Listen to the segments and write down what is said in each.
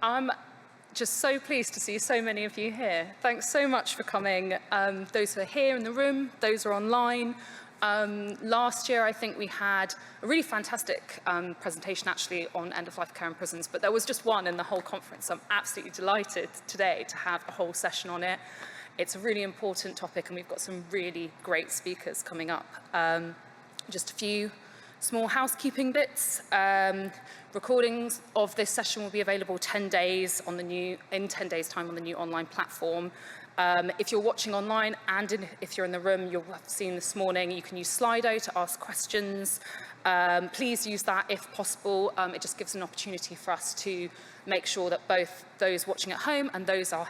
I'm just so pleased to see so many of you here. Thanks so much for coming. Those who are here in the room, those who are online. Last year, I think we had a really fantastic presentation actually on end-of-life care in prisons, but there was just one in the whole conference. I'm absolutely delighted today to have a whole session on it. It's a really important topic and we've got some really great speakers coming up. Just a few small housekeeping bits. Recordings of this session will be available 10 days in 10 days' time on the new online platform. If you're watching online and if you're in the room, you'll have seen this morning, you can use Slido to ask questions. Please use that if possible. It just gives an opportunity for us to make sure that both those watching at home and those are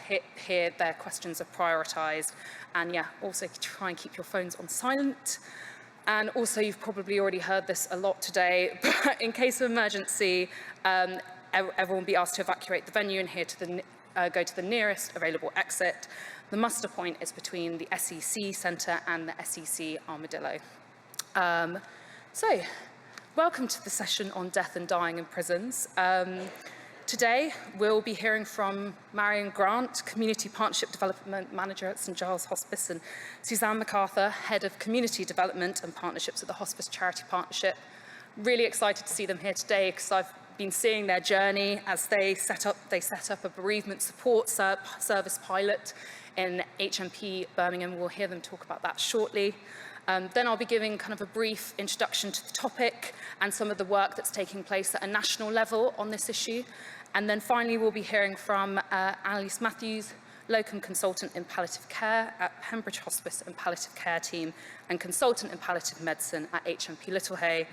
here, their questions are prioritised. And yeah, also try and keep your phones on silent. And also, you've probably already heard this a lot today, but in case of emergency, everyone will be asked to evacuate the venue and go to the nearest available exit. The muster point is between the SEC Centre and the SEC Armadillo. So, welcome to the session on death and dying in prisons. Today, we'll be hearing from Marianne Grant, Community Partnership Development Manager at St Giles Hospice, and Suzanne McArthur, Head of Community Development and Partnerships at the Hospice Charity Partnership. Really excited to see them here today because I've been seeing their journey as they set up a bereavement support service pilot in HMP Birmingham. We'll hear them talk about that shortly. Then I'll be giving kind of a brief introduction to the topic and some of the work that's taking place at a national level on this issue. And then finally, we'll be hearing from Annelise Matthews, Locum Consultant in Palliative Care at Pembridge Hospice and Palliative Care Team, and Consultant in Palliative Medicine at HMP Littlehey,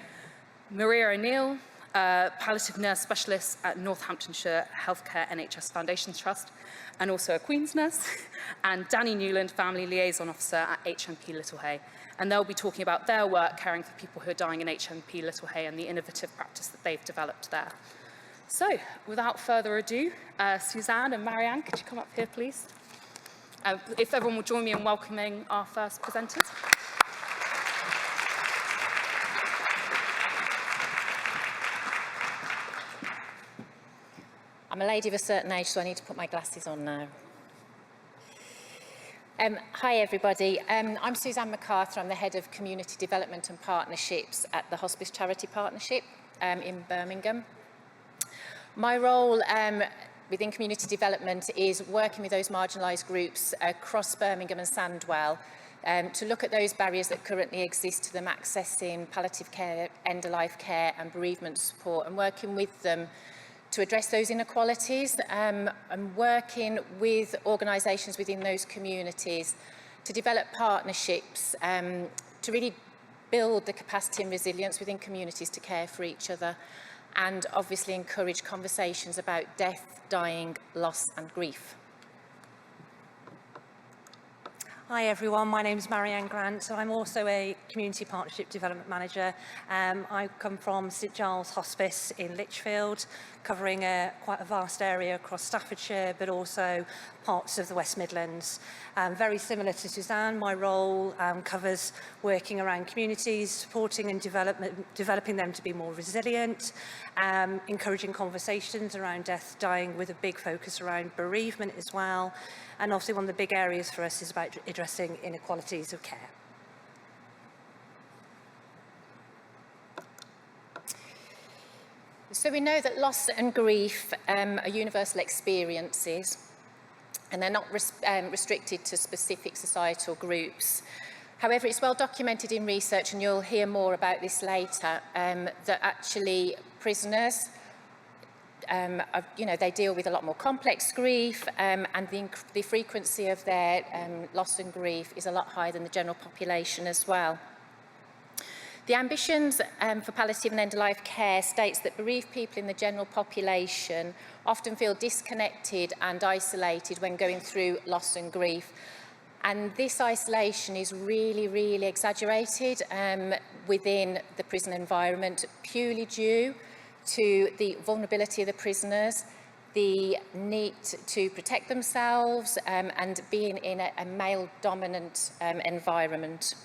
Maria O'Neill, Palliative Nurse Specialist at Northamptonshire Healthcare NHS Foundation Trust, and also a Queen's Nurse, and Danny Newland, Family Liaison Officer at HMP Littlehey. And they'll be talking about their work caring for people who are dying in HMP Littlehey and the innovative practice that they've developed there. So, without further ado, Suzanne and Marianne, could you come up here, please? If everyone will join me in welcoming our first presenters. I'm a lady of a certain age, so I need to put my glasses on now. Hi, everybody. I'm Suzanne McArthur. I'm the Head of Community Development and Partnerships at the Hospice Charity Partnership in Birmingham. My role within community development is working with those marginalised groups across Birmingham and Sandwell to look at those barriers that currently exist to them accessing palliative care, end-of-life care and bereavement support, and working with them to address those inequalities and working with organisations within those communities to develop partnerships to really build the capacity and resilience within communities to care for each other, and obviously encourage conversations about death, dying, loss and grief. Hi everyone, my name is Marianne Grant, so I'm also a Community Partnership Development Manager. I come from St Giles Hospice in Lichfield, covering quite a vast area across Staffordshire, but also parts of the West Midlands. Very similar to Suzanne, my role covers working around communities, supporting and developing them to be more resilient, encouraging conversations around death, dying, with a big focus around bereavement as well. And obviously one of the big areas for us is about addressing inequalities of care. So we know that loss and grief are universal experiences, and they're not restricted to specific societal groups. However, it's well documented in research, and you'll hear more about this later, that actually prisoners they deal with a lot more complex grief, and the frequency of their loss and grief is a lot higher than the general population as well. The ambitions for palliative and end-of-life care states that bereaved people in the general population often feel disconnected and isolated when going through loss and grief. And this isolation is really, really exaggerated within the prison environment, purely due to the vulnerability of the prisoners, the need to protect themselves, and being in a male-dominant environment.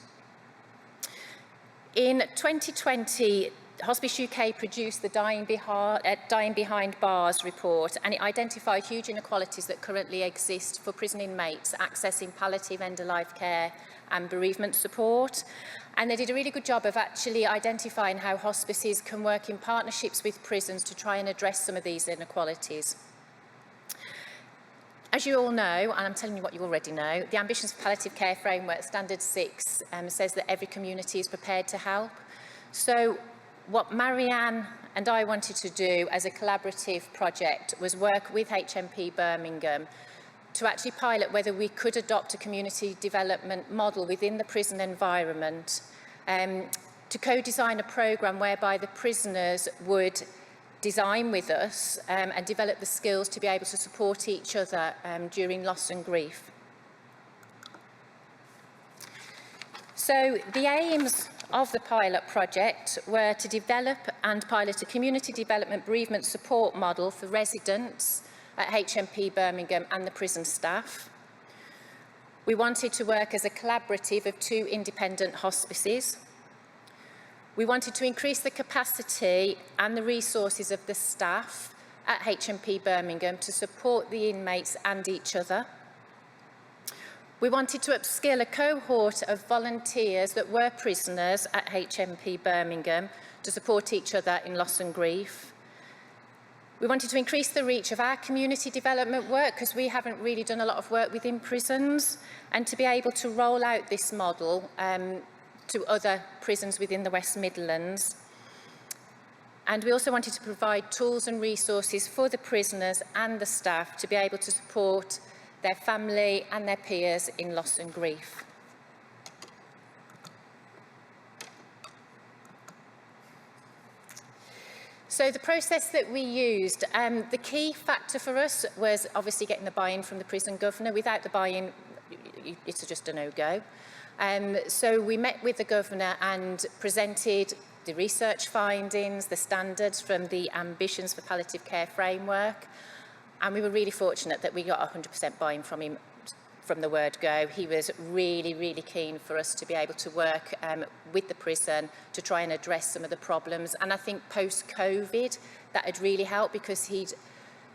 In 2020, Hospice UK produced the Dying Behind Bars report, and it identified huge inequalities that currently exist for prison inmates accessing palliative end-of-life care and bereavement support. And they did a really good job of actually identifying how hospices can work in partnerships with prisons to try and address some of these inequalities. As you all know, and I'm telling you what you already know, the Ambitions for Palliative Care Framework Standard 6 says that every community is prepared to help. So what Marianne and I wanted to do as a collaborative project was work with HMP Birmingham to actually pilot whether we could adopt a community development model within the prison environment, to co-design a programme whereby the prisoners would design with us and develop the skills to be able to support each other during loss and grief. So the aims of the pilot project were to develop and pilot a community development bereavement support model for residents at HMP Birmingham and the prison staff. We wanted to work as a collaborative of 2 independent hospices. We wanted to increase the capacity and the resources of the staff at HMP Birmingham to support the inmates and each other. We wanted to upskill a cohort of volunteers that were prisoners at HMP Birmingham to support each other in loss and grief. We wanted to increase the reach of our community development work because we haven't really done a lot of work within prisons, and to be able to roll out this model to other prisons within the West Midlands. And we also wanted to provide tools and resources for the prisoners and the staff to be able to support their family and their peers in loss and grief. So the process that we used, the key factor for us was obviously getting the buy-in from the prison governor. Without the buy-in, it's just a no-go. So we met with the governor and presented the research findings, the standards from the Ambitions for Palliative Care Framework, and we were really fortunate that we got 100% buy-in from him from the word go. He was really, really keen for us to be able to work with the prison to try and address some of the problems. And I think post-COVID, that had really helped because he'd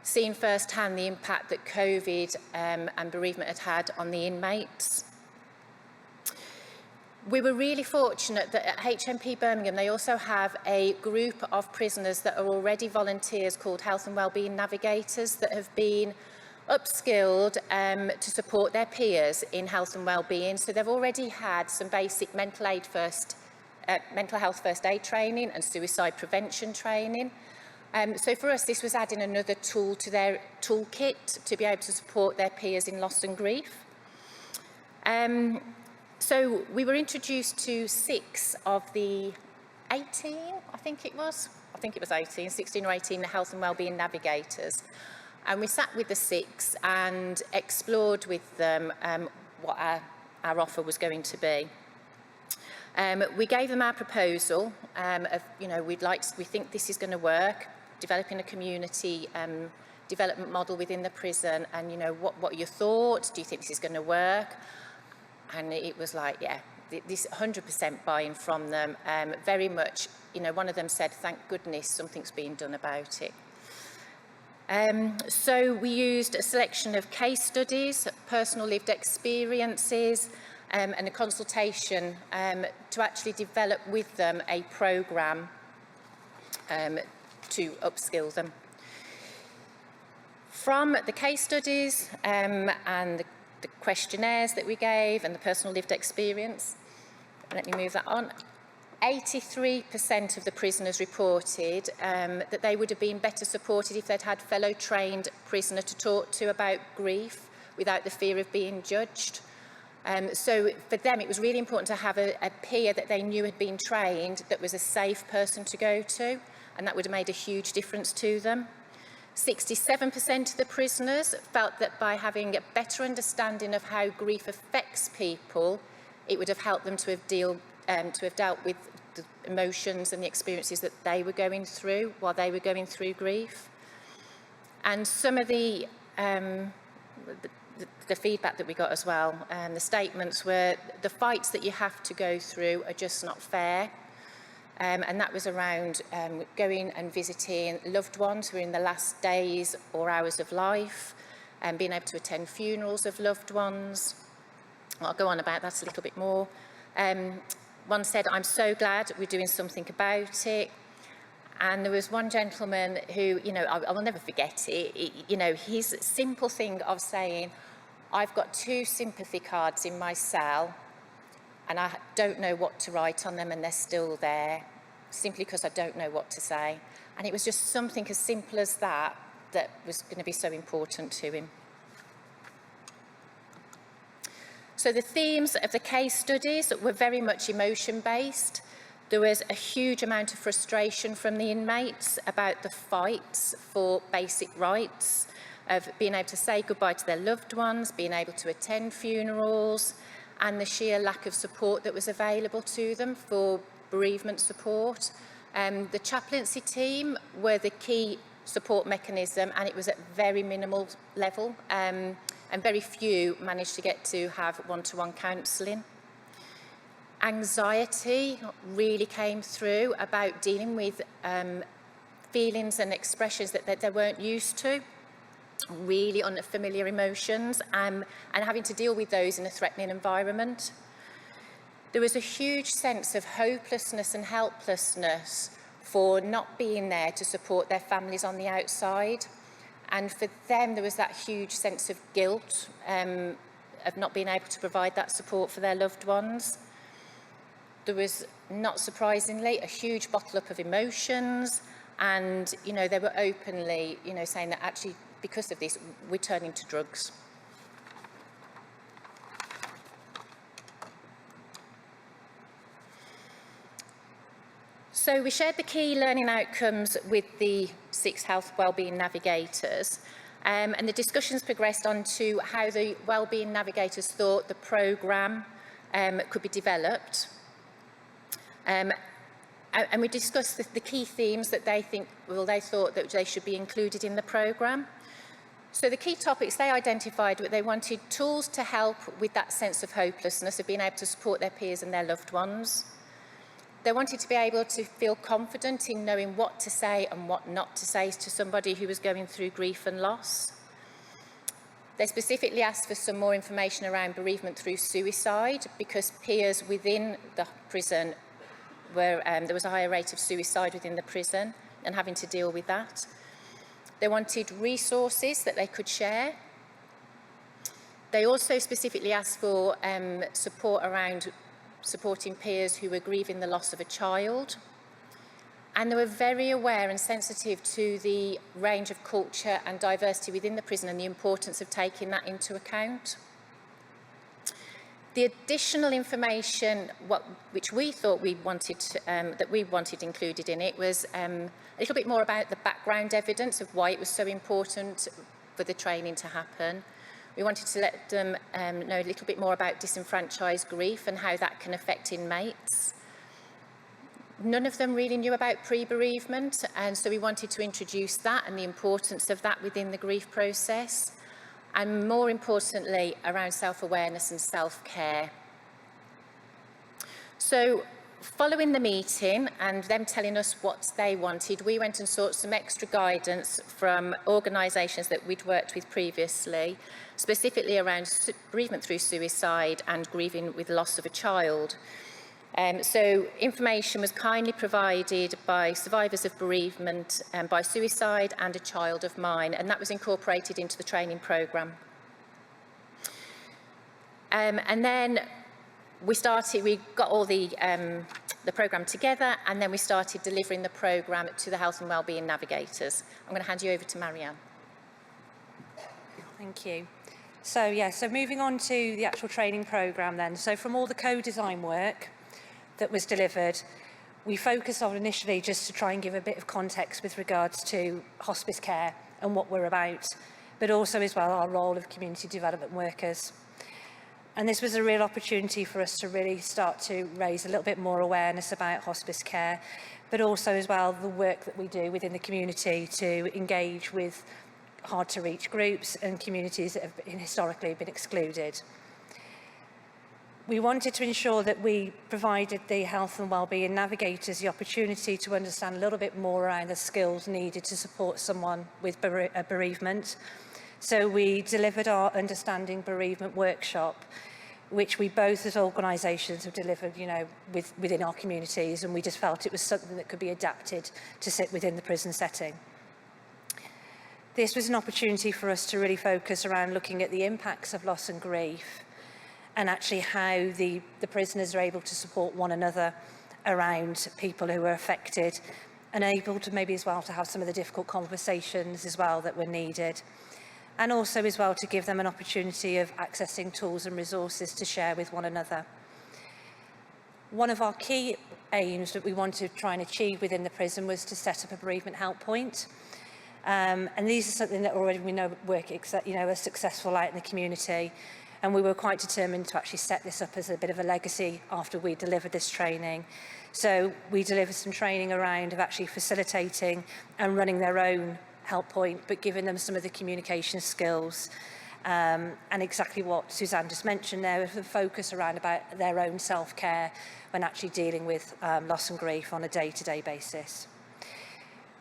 seen firsthand the impact that COVID and bereavement had had on the inmates. We were really fortunate that at HMP Birmingham, they also have a group of prisoners that are already volunteers called Health and Wellbeing Navigators that have been upskilled to support their peers in health and wellbeing. So they've already had some basic mental health first aid training and suicide prevention training. So for us, this was adding another tool to their toolkit to be able to support their peers in loss and grief. So we were introduced to 6 of the 18, I think it was 18, 16 or 18 health and wellbeing navigators. And we sat with the 6 and explored with them what our offer was going to be. We gave them our proposal of, we think this is going to work, developing a community development model within the prison, and, what are your thoughts? Do you think this is going to work? And it was like, yeah, this 100% buy-in from them. Very much, one of them said, thank goodness something's being done about it. So we used a selection of case studies, personal lived experiences, and a consultation to actually develop with them a programme to upskill them. From the case studies and the questionnaires that we gave and the personal lived experience, let me move that on. 83% of the prisoners reported that they would have been better supported if they'd had fellow trained prisoner to talk to about grief without the fear of being judged. So for them, it was really important to have a peer that they knew had been trained, that was a safe person to go to, and that would have made a huge difference to them. 67% of the prisoners felt that by having a better understanding of how grief affects people, it would have helped them to have dealt with the emotions and the experiences that they were going through while they were going through grief. And some of the feedback that we got as well, the statements were, the fights that you have to go through are just not fair. and that was around going and visiting loved ones who were in the last days or hours of life, and being able to attend funerals of loved ones. I'll go on about that a little bit more. One said, "I'm so glad we're doing something about it." And there was one gentleman who, you know, I will never forget it. You know, his simple thing of saying, "I've got 2 sympathy cards in my cell and I don't know what to write on them, and they're still there, simply because I don't know what to say." And it was just something as simple as that that was going to be so important to him. So the themes of the case studies were very much emotion-based. There was a huge amount of frustration from the inmates about the fights for basic rights, of being able to say goodbye to their loved ones, being able to attend funerals, and the sheer lack of support that was available to them for bereavement support. The chaplaincy team were the key support mechanism, and it was at very minimal level, and very few managed to get to have one-to-one counselling. Anxiety really came through about dealing with feelings and expressions that they weren't used to, really unfamiliar emotions, and having to deal with those in a threatening environment. There was a huge sense of hopelessness and helplessness for not being there to support their families on the outside. And for them, there was that huge sense of guilt of not being able to provide that support for their loved ones. There was, not surprisingly, a huge bottle up of emotions, and, you know, they were openly, you know, saying that actually, because of this, we're turning to drugs. So we shared the key learning outcomes with the 6 health wellbeing navigators, and the discussions progressed on to how the wellbeing navigators thought the programme could be developed. And we discussed the key themes that they thought that they should be included in the programme. So the key topics they identified were they wanted tools to help with that sense of hopelessness, of being able to support their peers and their loved ones. They wanted to be able to feel confident in knowing what to say and what not to say to somebody who was going through grief and loss. They specifically asked for some more information around bereavement through suicide, because peers within the prison there was a higher rate of suicide within the prison and having to deal with that. They wanted resources that they could share. They also specifically asked for support around supporting peers who were grieving the loss of a child. And they were very aware and sensitive to the range of culture and diversity within the prison and the importance of taking that into account. The additional information which we thought we wanted included in it was a little bit more about the background evidence of why it was so important for the training to happen. We wanted to let them know a little bit more about disenfranchised grief and how that can affect inmates. None of them really knew about pre-bereavement, and so we wanted to introduce that and the importance of that within the grief process, and more importantly, around self-awareness and self-care. So, following the meeting and them telling us what they wanted, we went and sought some extra guidance from organisations that we'd worked with previously, specifically around bereavement through suicide and grieving with loss of a child. So information was kindly provided by survivors of bereavement by suicide and a child of mine, and that was incorporated into the training programme. And then we got all the programme together, and then we started delivering the programme to the health and wellbeing navigators. I'm going to hand you over to Marianne. Thank you. So moving on to the actual training programme then. So from all the co-design work that was delivered, we focused on initially just to try and give a bit of context with regards to hospice care and what we're about, but also as well our role of community development workers. And this was a real opportunity for us to really start to raise a little bit more awareness about hospice care, but also as well the work that we do within the community to engage with hard to reach groups and communities that have historically been excluded. we wanted to ensure that we provided the health and wellbeing navigators the opportunity to understand a little bit more around the skills needed to support someone with bereavement. So we delivered our Understanding Bereavement workshop, which we both as organisations have delivered, within our communities, and we just felt it was something that could be adapted to sit within the prison setting. This was an opportunity for us to really focus around looking at the impacts of loss and grief, and actually how the prisoners are able to support one another around people who are affected, and able to maybe as well to have some of the difficult conversations as well that were needed. And also as well to give them an opportunity of accessing tools and resources to share with one another. One of our key aims that we wanted to try and achieve within the prison was to set up a bereavement help point. And these are something that already we know are successful out in the community. And we were quite determined to actually set this up as a bit of a legacy after we delivered this training. So we delivered some training around of actually facilitating and running their own help point, but giving them some of the communication skills, and exactly what Suzanne just mentioned there, with the focus around about their own self-care when actually dealing with loss and grief on a day-to-day basis.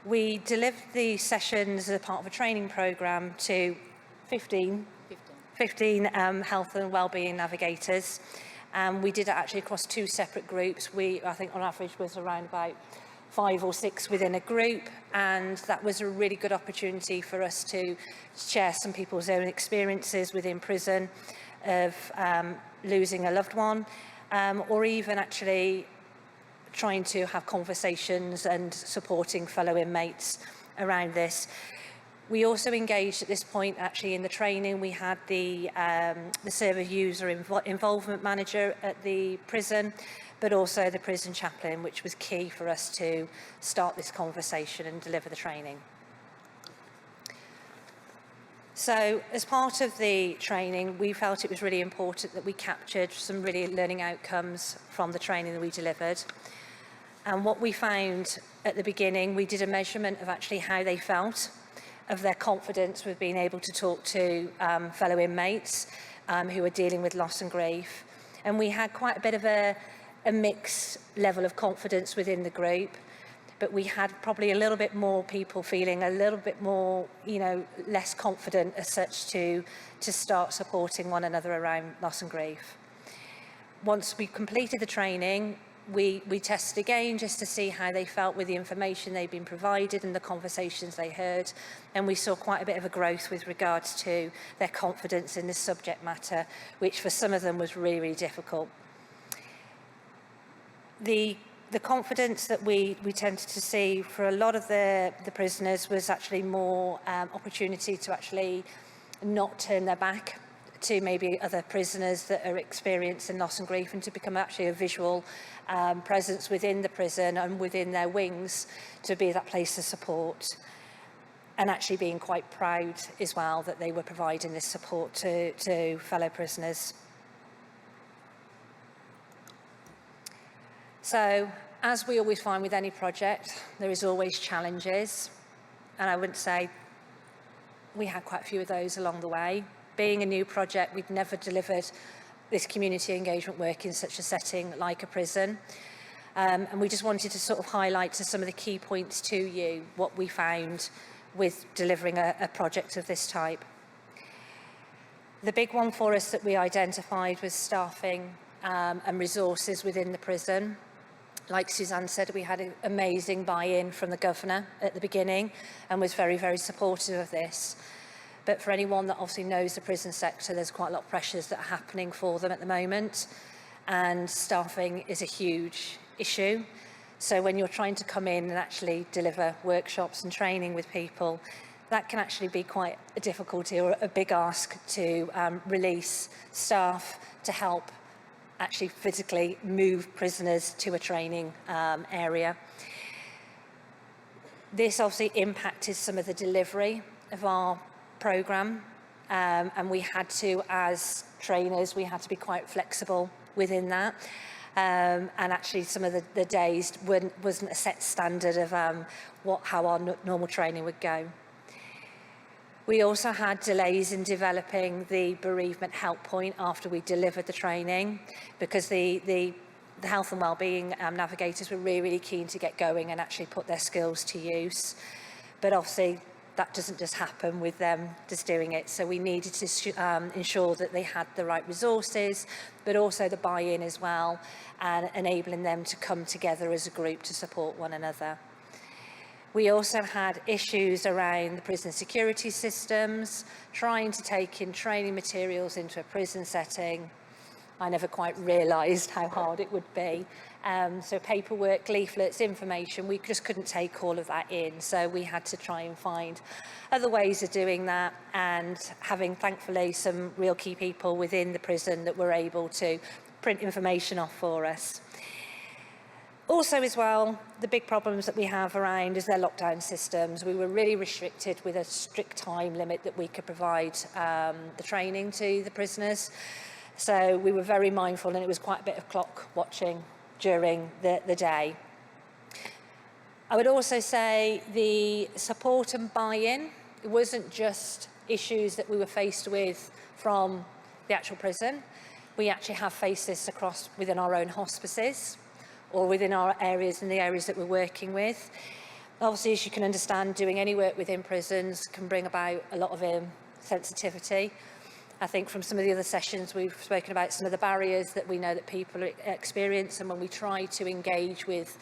We delivered the sessions as a part of a training programme to 15 health and wellbeing navigators. We did it actually across 2 separate groups. I think on average was around about 5 or 6 within a group, and that was a really good opportunity for us to share some people's own experiences within prison of losing a loved one, or even actually trying to have conversations and supporting fellow inmates around this. We also engaged at this point actually in the training. We had the service user involvement manager at the prison, but also the prison chaplain, which was key for us to start this conversation and deliver the training. So as part of the training, we felt it was really important that we captured some really learning outcomes from the training that we delivered. And what we found at the beginning, we did a measurement of actually how they felt, of their confidence with being able to talk to fellow inmates who are dealing with loss and grief. And we had quite a bit of a mixed level of confidence within the group, but we had probably a little bit more people feeling a little bit more, less confident as such to start supporting one another around loss and grief. Once we completed the training, we tested again just to see how they felt with the information they'd been provided and the conversations they heard, and we saw quite a bit of a growth with regards to their confidence in this subject matter, which for some of them was really, really difficult. The confidence that we tended to see for a lot of the prisoners was actually more opportunity to actually not turn their back to maybe other prisoners that are experiencing loss and grief, and to become actually a visual presence within the prison and within their wings to be that place of support, and actually being quite proud as well that they were providing this support to fellow prisoners. So, as we always find with any project, there is always challenges, and I wouldn't say we had quite a few of those along the way. Being a new project, we'd never delivered this community engagement work in such a setting like a prison, and we just wanted to sort of highlight to some of the key points to you what we found with delivering a project of this type. The big one for us that we identified was staffing and resources within the prison. Like Suzanne said, we had an amazing buy-in from the governor at the beginning and was very, very supportive of this. But for anyone that obviously knows the prison sector, there's quite a lot of pressures that are happening for them at the moment, and staffing is a huge issue. So when you're trying to come in and actually deliver workshops and training with people, that can actually be quite a difficulty or a big ask to release staff to help actually physically move prisoners to a training area. This obviously impacted some of the delivery of our programme, and we had to, as trainers, we had to be quite flexible within that. And actually some of the days wasn't a set standard of how our normal training would go. We also had delays in developing the bereavement help point after we delivered the training, because the health and wellbeing navigators were really keen to get going and actually put their skills to use. But obviously that doesn't just happen with them just doing it. So we needed to ensure that they had the right resources, but also the buy-in as well, and enabling them to come together as a group to support one another. We also had issues around the prison security systems, trying to take in training materials into a prison setting. I never quite realised how hard it would be. So paperwork, leaflets, information, we just couldn't take all of that in. So we had to try and find other ways of doing that, and having, thankfully, some real key people within the prison that were able to print information off for us. Also as well, the big problems that we have around is their lockdown systems. We were really restricted with a strict time limit that we could provide the training to the prisoners. So we were very mindful, and it was quite a bit of clock watching during the day. I would also say the support and buy-in, it wasn't just issues that we were faced with from the actual prison. We actually have faced this across within our own hospices, or within our areas and the areas that we're working with. Obviously, as you can understand, doing any work within prisons can bring about a lot of sensitivity. I think from some of the other sessions we've spoken about some of the barriers that we know that people experience, and when we try to engage with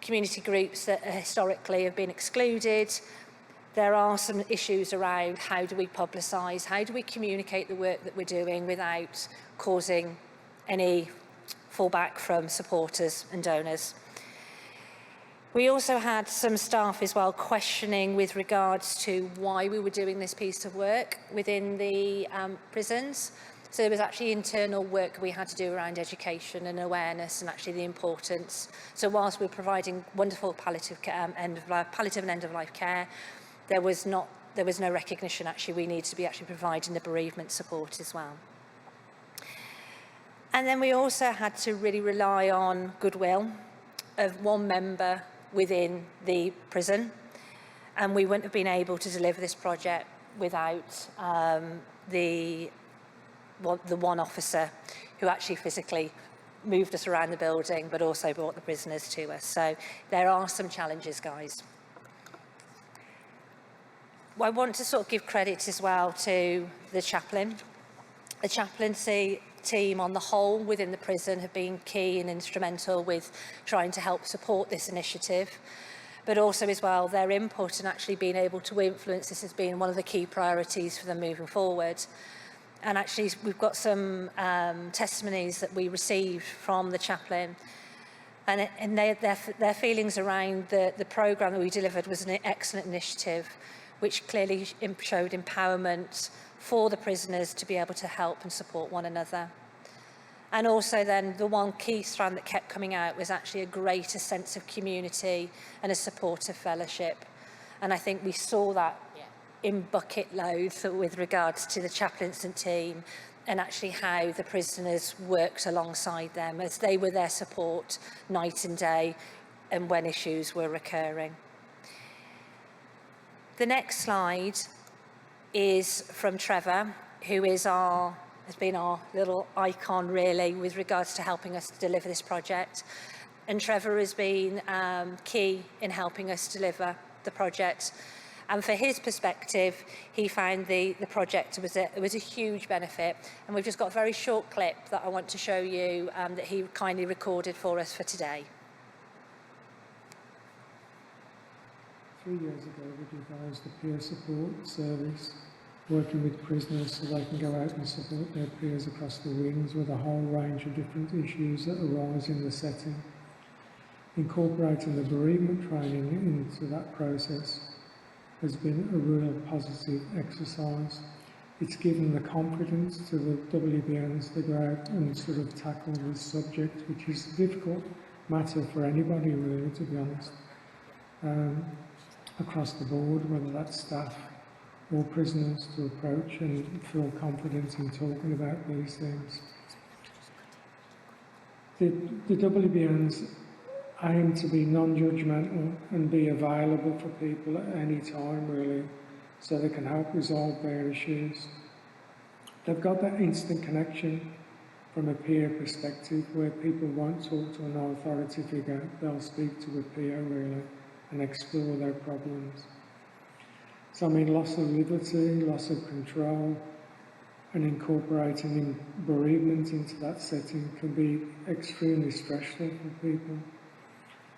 community groups that historically have been excluded, there are some issues around how do we publicise, how do we communicate the work that we're doing without causing any fallback from supporters and donors. We also had some staff as well questioning with regards to why we were doing this piece of work within the prisons. So there was actually internal work we had to do around education and awareness, and actually the importance. So whilst we're providing wonderful palliative care, palliative and end-of-life care, there was no recognition actually we need to be actually providing the bereavement support as well. And then we also had to really rely on goodwill of one member within the prison, and we wouldn't have been able to deliver this project without the one officer who actually physically moved us around the building, but also brought the prisoners to us. So there are some challenges, guys. I want to sort of give credit as well to the chaplain. The chaplaincy team on the whole within the prison have been key and instrumental with trying to help support this initiative, but also as well their input and actually being able to influence this has been one of the key priorities for them moving forward. And actually we've got some testimonies that we received from the chaplain, and their feelings around the programme that we delivered was an excellent initiative, which clearly showed empowerment for the prisoners to be able to help and support one another. And also then the one key strand that kept coming out was actually a greater sense of community and a supportive fellowship. And I think we saw that in bucket loads with regards to the chaplaincy team, and actually how the prisoners worked alongside them as they were their support night and day and when issues were recurring. The next slide is from Trevor, who has been our little icon really with regards to helping us deliver this project. And Trevor has been key in helping us deliver the project. And for his perspective, he found the project was a huge benefit. And we've just got a very short clip that I want to show you that he kindly recorded for us for today. 3 years ago, we devised a peer support service, working with prisoners so they can go out and support their peers across the wings with a whole range of different issues that arise in the setting. Incorporating the bereavement training into that process has been a real positive exercise. It's given the confidence to the WBNs to go out and sort of tackle this subject, which is a difficult matter for anybody really, to be honest. Across the board, whether that's staff or prisoners, to approach and feel confident in talking about these things. The WBNs aim to be non-judgmental and be available for people at any time really. so they can help resolve their issues. They've got that instant connection from a peer perspective where people won't talk to an authority figure, they'll speak to a peer really and explore their problems. So I mean, loss of liberty, loss of control, and incorporating bereavement into that setting can be extremely stressful for people.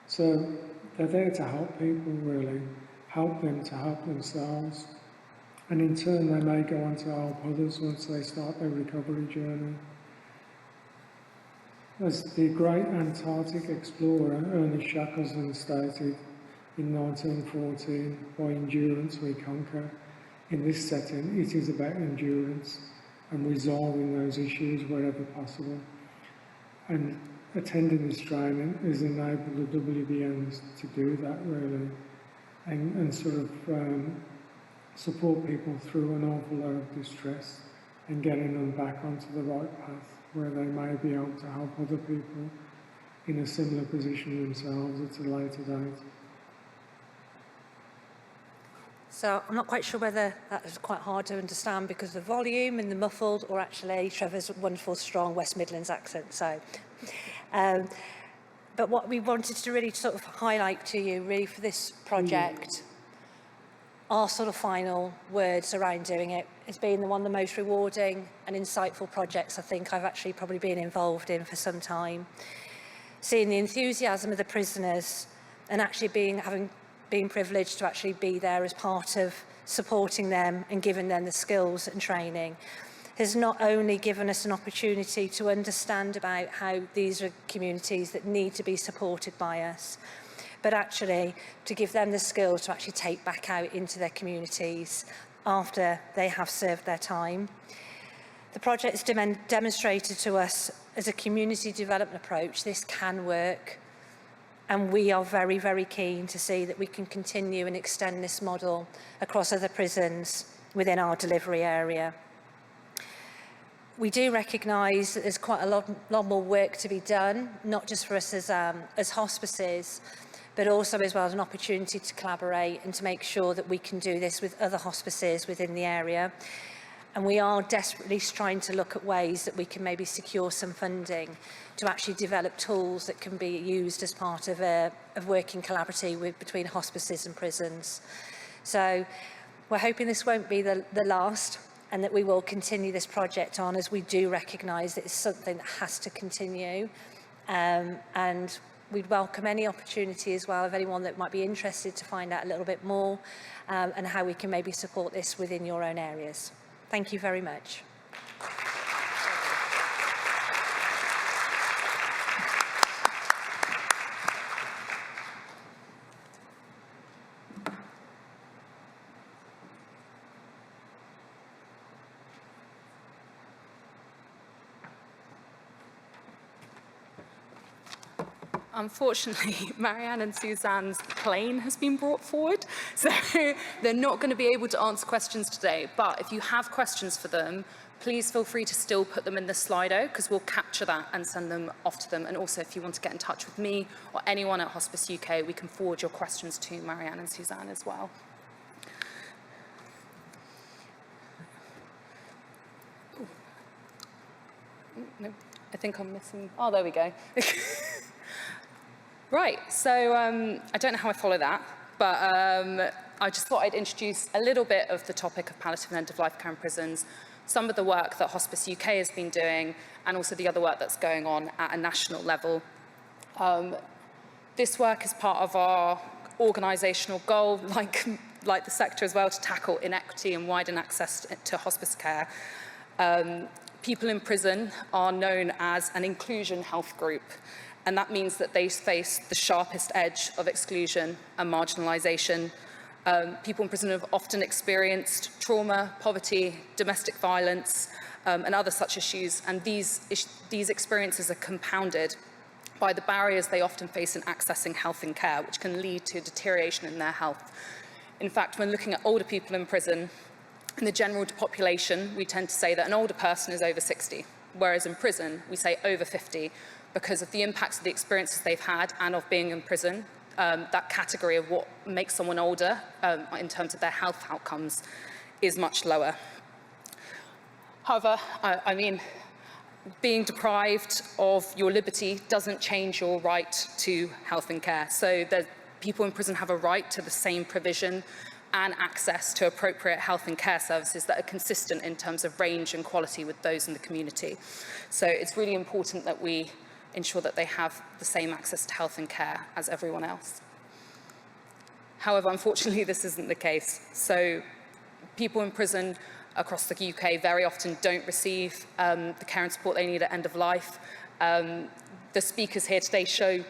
So they're there to help people really, help them to help themselves, and in turn they may go on to help others once they start their recovery journey. As the great Antarctic explorer Ernest Shackleton stated in 1914, by endurance we conquer. In this setting, it is about endurance and resolving those issues wherever possible. And attending this training has enabled the WBNs to do that really, and sort of support people through an awful lot of distress and getting them back onto the right path where they may be able to help other people in a similar position themselves at a later date. So I'm not quite sure whether that is quite hard to understand because of the volume and the muffled, or actually Trevor's wonderful, strong West Midlands accent. So, but what we wanted to really sort of highlight to you really for this project, our sort of final words around doing it has been one of the most rewarding and insightful projects I think I've actually probably been involved in for some time. Seeing the enthusiasm of the prisoners and actually being privileged to actually be there as part of supporting them and giving them the skills and training has not only given us an opportunity to understand about how these are communities that need to be supported by us, but actually to give them the skills to actually take back out into their communities after they have served their time. The project has demonstrated to us as a community development approach this can work, and we are very, very keen to see that we can continue and extend this model across other prisons within our delivery area. We do recognise that there's quite a lot more work to be done, not just for us as hospices, but also as well as an opportunity to collaborate and to make sure that we can do this with other hospices within the area. And we are desperately trying to look at ways that we can maybe secure some funding to actually develop tools that can be used as part of working collaboratively between hospices and prisons. So we're hoping this won't be the last, and that we will continue this project on, as we do recognise that it's something that has to continue. And we'd welcome any opportunity as well of anyone that might be interested to find out a little bit more and how we can maybe support this within your own areas. Thank you very much. Unfortunately, Marianne and Suzanne's plane has been brought forward, so they're not going to be able to answer questions today. But if you have questions for them, please feel free to still put them in the Slido, because we'll capture that and send them off to them. And also, if you want to get in touch with me or anyone at Hospice UK, we can forward your questions to Marianne and Suzanne as well. No, I think I'm missing. Oh, there we go. Right, so I don't know how I follow that, but I just thought I'd introduce a little bit of the topic of palliative and end-of-life care in prisons, some of the work that Hospice UK has been doing, and also the other work that's going on at a national level. This work is part of our organisational goal, like the sector as well, to tackle inequity and widen access to hospice care. People in prison are known as an inclusion health group, and that means that they face the sharpest edge of exclusion and marginalisation. People in prison have often experienced trauma, poverty, domestic violence, and other such issues, and these experiences are compounded by the barriers they often face in accessing health and care, which can lead to deterioration in their health. In fact, when looking at older people in prison, in the general population, we tend to say that an older person is over 60, whereas in prison, we say over 50, because of the impacts of the experiences they've had and of being in prison, that category of what makes someone older in terms of their health outcomes is much lower. However, I mean, being deprived of your liberty doesn't change your right to health and care. So people in prison have a right to the same provision and access to appropriate health and care services that are consistent in terms of range and quality with those in the community. So it's really important that we ensure that they have the same access to health and care as everyone else. However, unfortunately, this isn't the case. So people in prison across the UK very often don't receive the care and support they need at end of life. The speakers here today show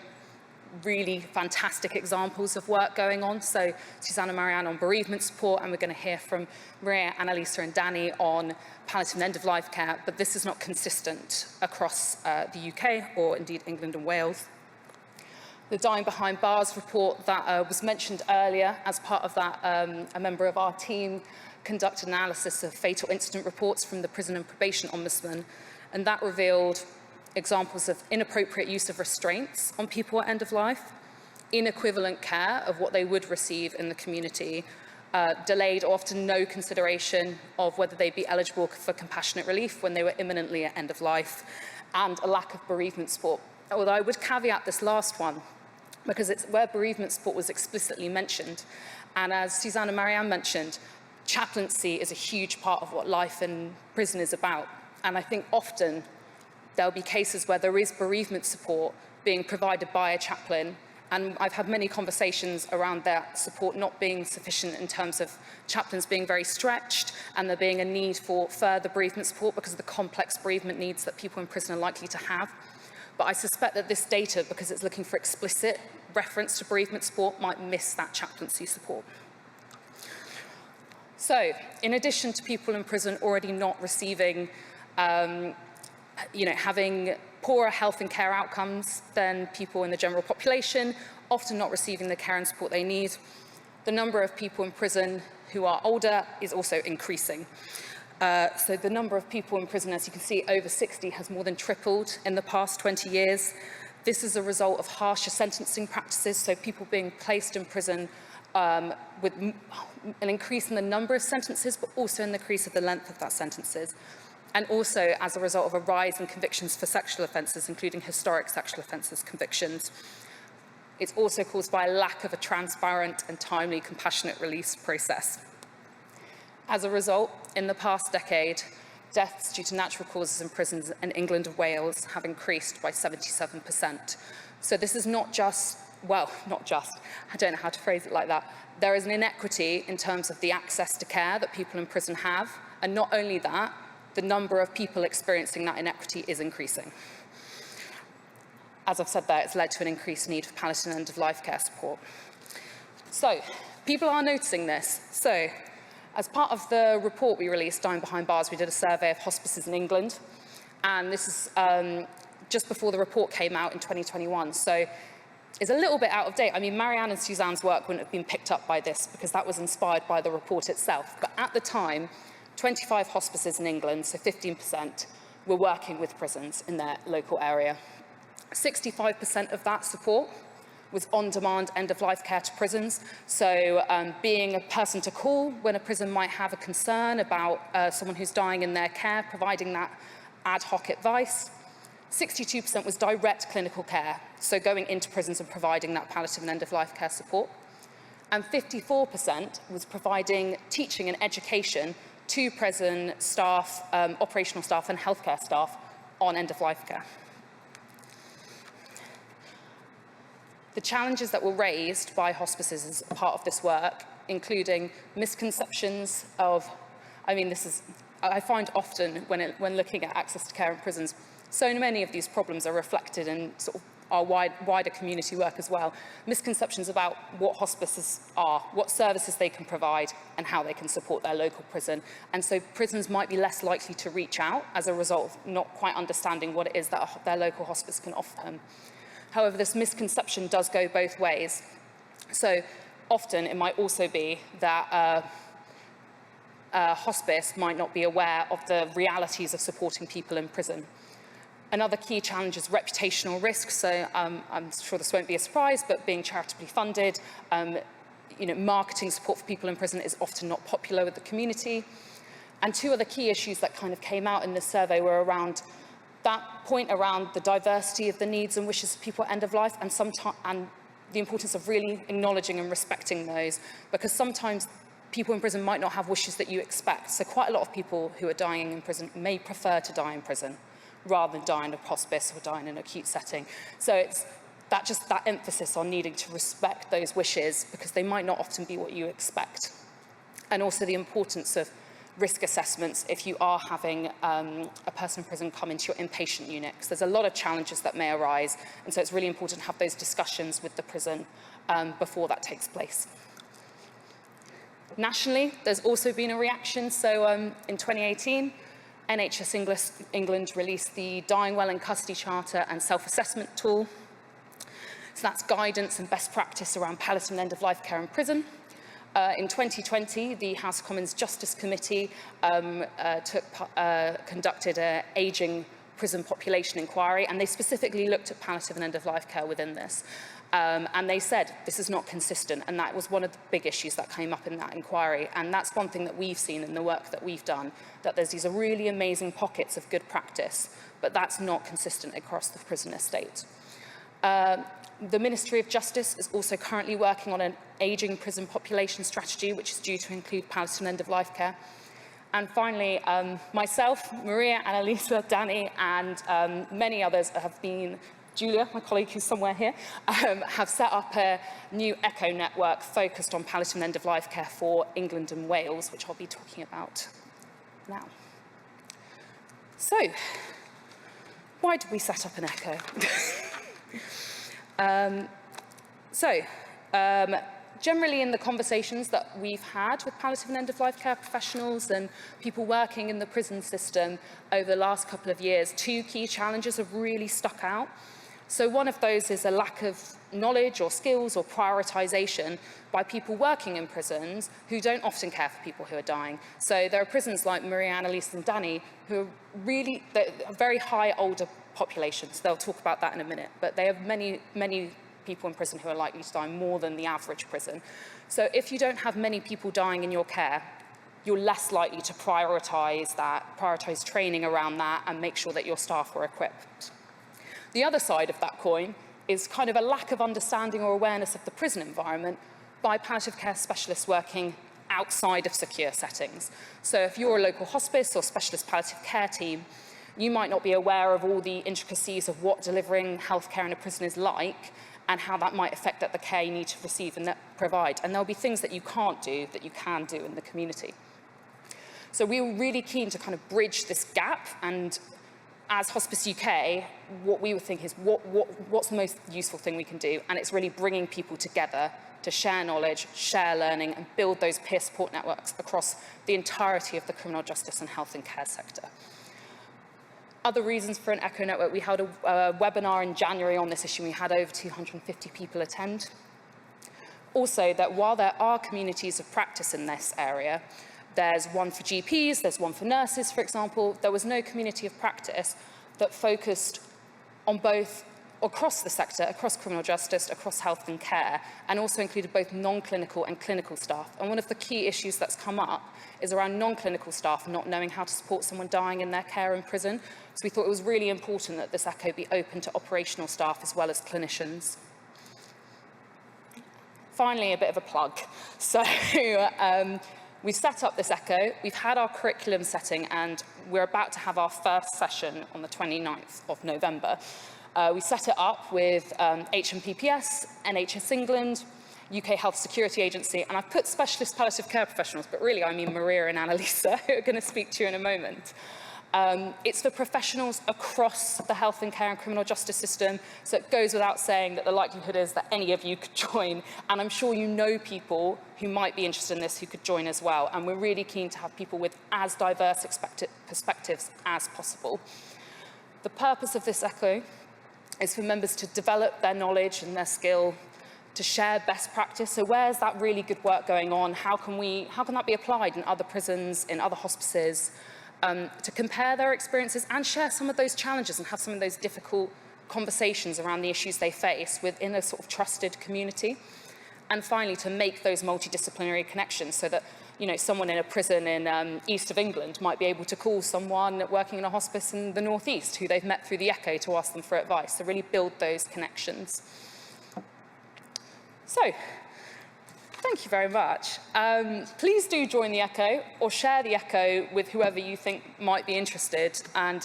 really fantastic examples of work going on. So Suzanne and Marianne on bereavement support, and we're going to hear from Maria, Annelise and Danny on palliative and end-of-life care, but this is not consistent across the UK or indeed England and Wales. The Dying Behind Bars report that was mentioned earlier, as part of that, a member of our team conducted analysis of fatal incident reports from the Prison and Probation Ombudsman, and that revealed examples of inappropriate use of restraints on people at end of life, inequivalent care of what they would receive in the community, delayed or often no consideration of whether they'd be eligible for compassionate relief when they were imminently at end of life, and a lack of bereavement support. Although I would caveat this last one, because it's where bereavement support was explicitly mentioned. And as Suzanne and Marianne mentioned, chaplaincy is a huge part of what life in prison is about. And I think often there'll be cases where there is bereavement support being provided by a chaplain, and I've had many conversations around that support not being sufficient in terms of chaplains being very stretched and there being a need for further bereavement support because of the complex bereavement needs that people in prison are likely to have. But I suspect that this data, because it's looking for explicit reference to bereavement support, might miss that chaplaincy support. So, in addition to people in prison already not receiving having poorer health and care outcomes than people in the general population, often not receiving the care and support they need, the number of people in prison who are older is also increasing. So the number of people in prison, as you can see, over 60 has more than tripled in the past 20 years. This is a result of harsher sentencing practices, so people being placed in prison with an increase in the number of sentences, but also an increase of the length of that sentences. And also as a result of a rise in convictions for sexual offences, including historic sexual offences convictions. It's also caused by a lack of a transparent and timely compassionate release process. As a result, in the past decade, deaths due to natural causes in prisons in England and Wales have increased by 77%. So this is not just, well, not just, I don't know how to phrase it like that. There is an inequity in terms of the access to care that people in prison have, and not only that, the number of people experiencing that inequity is increasing. As I've said there, it's led to an increased need for palliative and end-of-life care support. So, people are noticing this. So, as part of the report we released, Dying Behind Bars, we did a survey of hospices in England, and this is just before the report came out in 2021. So, it's a little bit out of date. I mean, Marianne and Suzanne's work wouldn't have been picked up by this because that was inspired by the report itself. But at the time, 25 hospices in England, so 15%, were working with prisons in their local area. 65% of that support was on-demand end-of-life care to prisons, so being a person to call when a prison might have a concern about someone who's dying in their care, providing that ad hoc advice. 62% was direct clinical care, so going into prisons and providing that palliative and end-of-life care support. And 54% was providing teaching and education to prison staff, operational staff and healthcare staff on end-of-life care. The challenges that were raised by hospices as part of this work, including misconceptions of, I find often when looking at access to care in prisons, so many of these problems are reflected in sort of our wider community work as well. Misconceptions about what hospices are, what services they can provide, and how they can support their local prison. And so prisons might be less likely to reach out as a result of not quite understanding what it is that their local hospice can offer them. However, this misconception does go both ways. So often it might also be that a hospice might not be aware of the realities of supporting people in prison. Another key challenge is reputational risk. So I'm sure this won't be a surprise, but being charitably funded, marketing support for people in prison is often not popular with the community. And two other key issues that kind of came out in this survey were around that point around the diversity of the needs and wishes of people at end of life, and the importance of really acknowledging and respecting those, because sometimes people in prison might not have wishes that you expect. So quite a lot of people who are dying in prison may prefer to die in prison rather than die in a hospice or die in an acute setting. So it's that emphasis on needing to respect those wishes, because they might not often be what you expect. And also the importance of risk assessments if you are having a person in prison come into your inpatient unit, because there's a lot of challenges that may arise, and so it's really important to have those discussions with the prison before that takes place. Nationally, there's also been a reaction. So in 2018, NHS England released the Dying Well in Custody Charter and Self-Assessment Tool. So that's guidance and best practice around palliative and end-of-life care in prison. In 2020, the House of Commons Justice Committee conducted an ageing prison population inquiry, and they specifically looked at palliative and end-of-life care within this. And they said this is not consistent, and that was one of the big issues that came up in that inquiry. And that's one thing that we've seen in the work that we've done, that there's these really amazing pockets of good practice, but that's not consistent across the prison estate. The Ministry of Justice is also currently working on an ageing prison population strategy, which is due to include palliative and end-of-life care. And finally, myself, Maria, Annelise, Danny, and many others have been, Julia, my colleague who's somewhere here, have set up a new ECHO network focused on palliative and end-of-life care for England and Wales, which I'll be talking about now. So, why did we set up an ECHO? Generally in the conversations that we've had with palliative and end-of-life care professionals and people working in the prison system over the last couple of years, two key challenges have really stuck out. So one of those is a lack of knowledge or skills or prioritisation by people working in prisons who don't often care for people who are dying. So there are prisons like Marianne, Annelise and Danny who are really very high older populations. They'll talk about that in a minute, but they have many people in prison who are likely to die more than the average prison. So if you don't have many people dying in your care, you're less likely to prioritise training around that and make sure that your staff are equipped. The other side of that coin is kind of a lack of understanding or awareness of the prison environment by palliative care specialists working outside of secure settings. So if you're a local hospice or specialist palliative care team, you might not be aware of all the intricacies of what delivering healthcare in a prison is like and how that might affect the care you need to receive and provide. And there'll be things that you can't do that you can do in the community. So we were really keen to kind of bridge this gap, and as Hospice UK, what we would think is what's the most useful thing we can do, and it's really bringing people together to share knowledge, share learning, and build those peer support networks across the entirety of the criminal justice and health and care sector. Other reasons for an ECHO network: we held a webinar in January on this issue. We had over 250 people attend. Also, that while there are communities of practice in this area, there's one for GPs, there's one for nurses, for example, there was no community of practice that focused on both across the sector, across criminal justice, across health and care, and also included both non-clinical and clinical staff. And one of the key issues that's come up is around non-clinical staff not knowing how to support someone dying in their care in prison. So we thought it was really important that this ECHO be open to operational staff as well as clinicians. Finally, a bit of a plug. So we've set up this ECHO, we've had our curriculum setting, and we're about to have our first session on the 29th of November. We set it up with HMPPS, NHS England, UK Health Security Agency, and I've put specialist palliative care professionals, but really I mean Maria and Annelise, who are going to speak to you in a moment. It's for professionals across the health and care and criminal justice system, so it goes without saying that the likelihood is that any of you could join, and I'm sure you know people who might be interested in this who could join as well, and we're really keen to have people with as diverse perspectives as possible. The purpose of this ECHO is for members to develop their knowledge and their skill, to share best practice. So where's that really good work going on? How can that be applied in other prisons, in other hospices? to compare their experiences and share some of those challenges and have some of those difficult conversations around the issues they face within a sort of trusted community. And finally, to make those multidisciplinary connections so that, you know, someone in a prison in east of England might be able to call someone working in a hospice in the northeast who they've met through the Echo to ask them for advice. So really build those connections. So, thank you very much. Please do join the Echo or share the Echo with whoever you think might be interested. And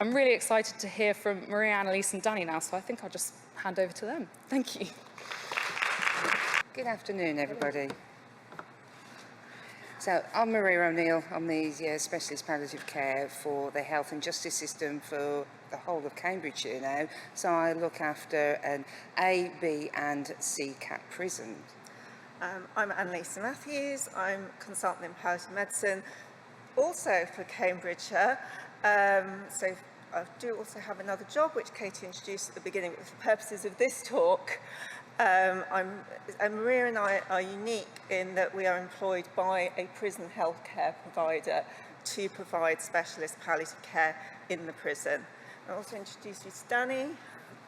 I'm really excited to hear from Marianne, Annelise and Danny now, so I think I'll just hand over to them. Thank you. Good afternoon, everybody. So I'm Maria O'Neill. I'm the Specialist Palliative Care for the health and justice system for the whole of Cambridgeshire now. So I look after an A, B and C cat prison. I'm Annelise Matthews. I'm consultant in palliative medicine, also for Cambridgeshire. So I do also have another job, which Katie introduced at the beginning, but for the purposes of this talk, and Maria and I are unique in that we are employed by a prison healthcare provider to provide specialist palliative care in the prison. I'll also introduce you to Danny.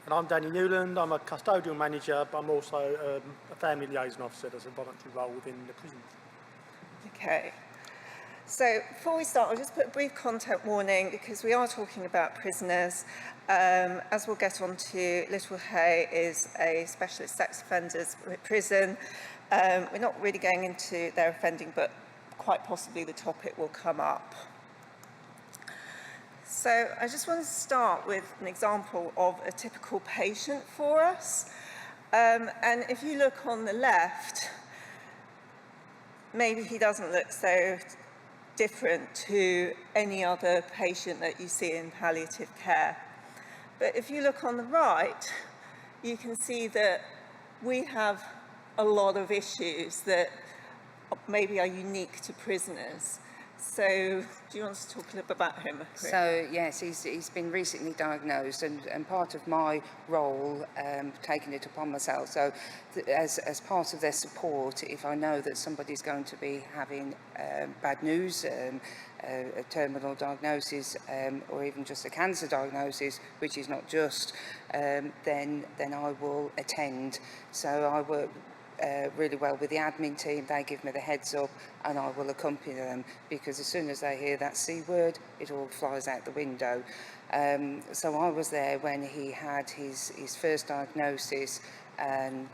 And I'm Danny Newland. I'm a custodial manager, but I'm also a family liaison officer. That's a voluntary role within the prison. Okay. So before we start, I'll just put a brief content warning because we are talking about prisoners. As we'll get on to, Littlehey is a specialist sex offenders prison. We're not really going into their offending, but quite possibly the topic will come up. So I just want to start with an example of a typical patient for us. And if you look on the left, maybe he doesn't look so different to any other patient that you see in palliative care. But if you look on the right, you can see that we have a lot of issues that maybe are unique to prisoners. So do you want to talk a little bit about him? So yes, he's been recently diagnosed, and part of my role, taking it upon myself, so as part of their support, if I know that somebody's going to be having bad news, a terminal diagnosis, or even just a cancer diagnosis, which is not just, then I will attend. So I work really well with the admin team. They give me the heads up and I will accompany them, because as soon as they hear that C word, it all flies out the window. So I was there when he had his first diagnosis, and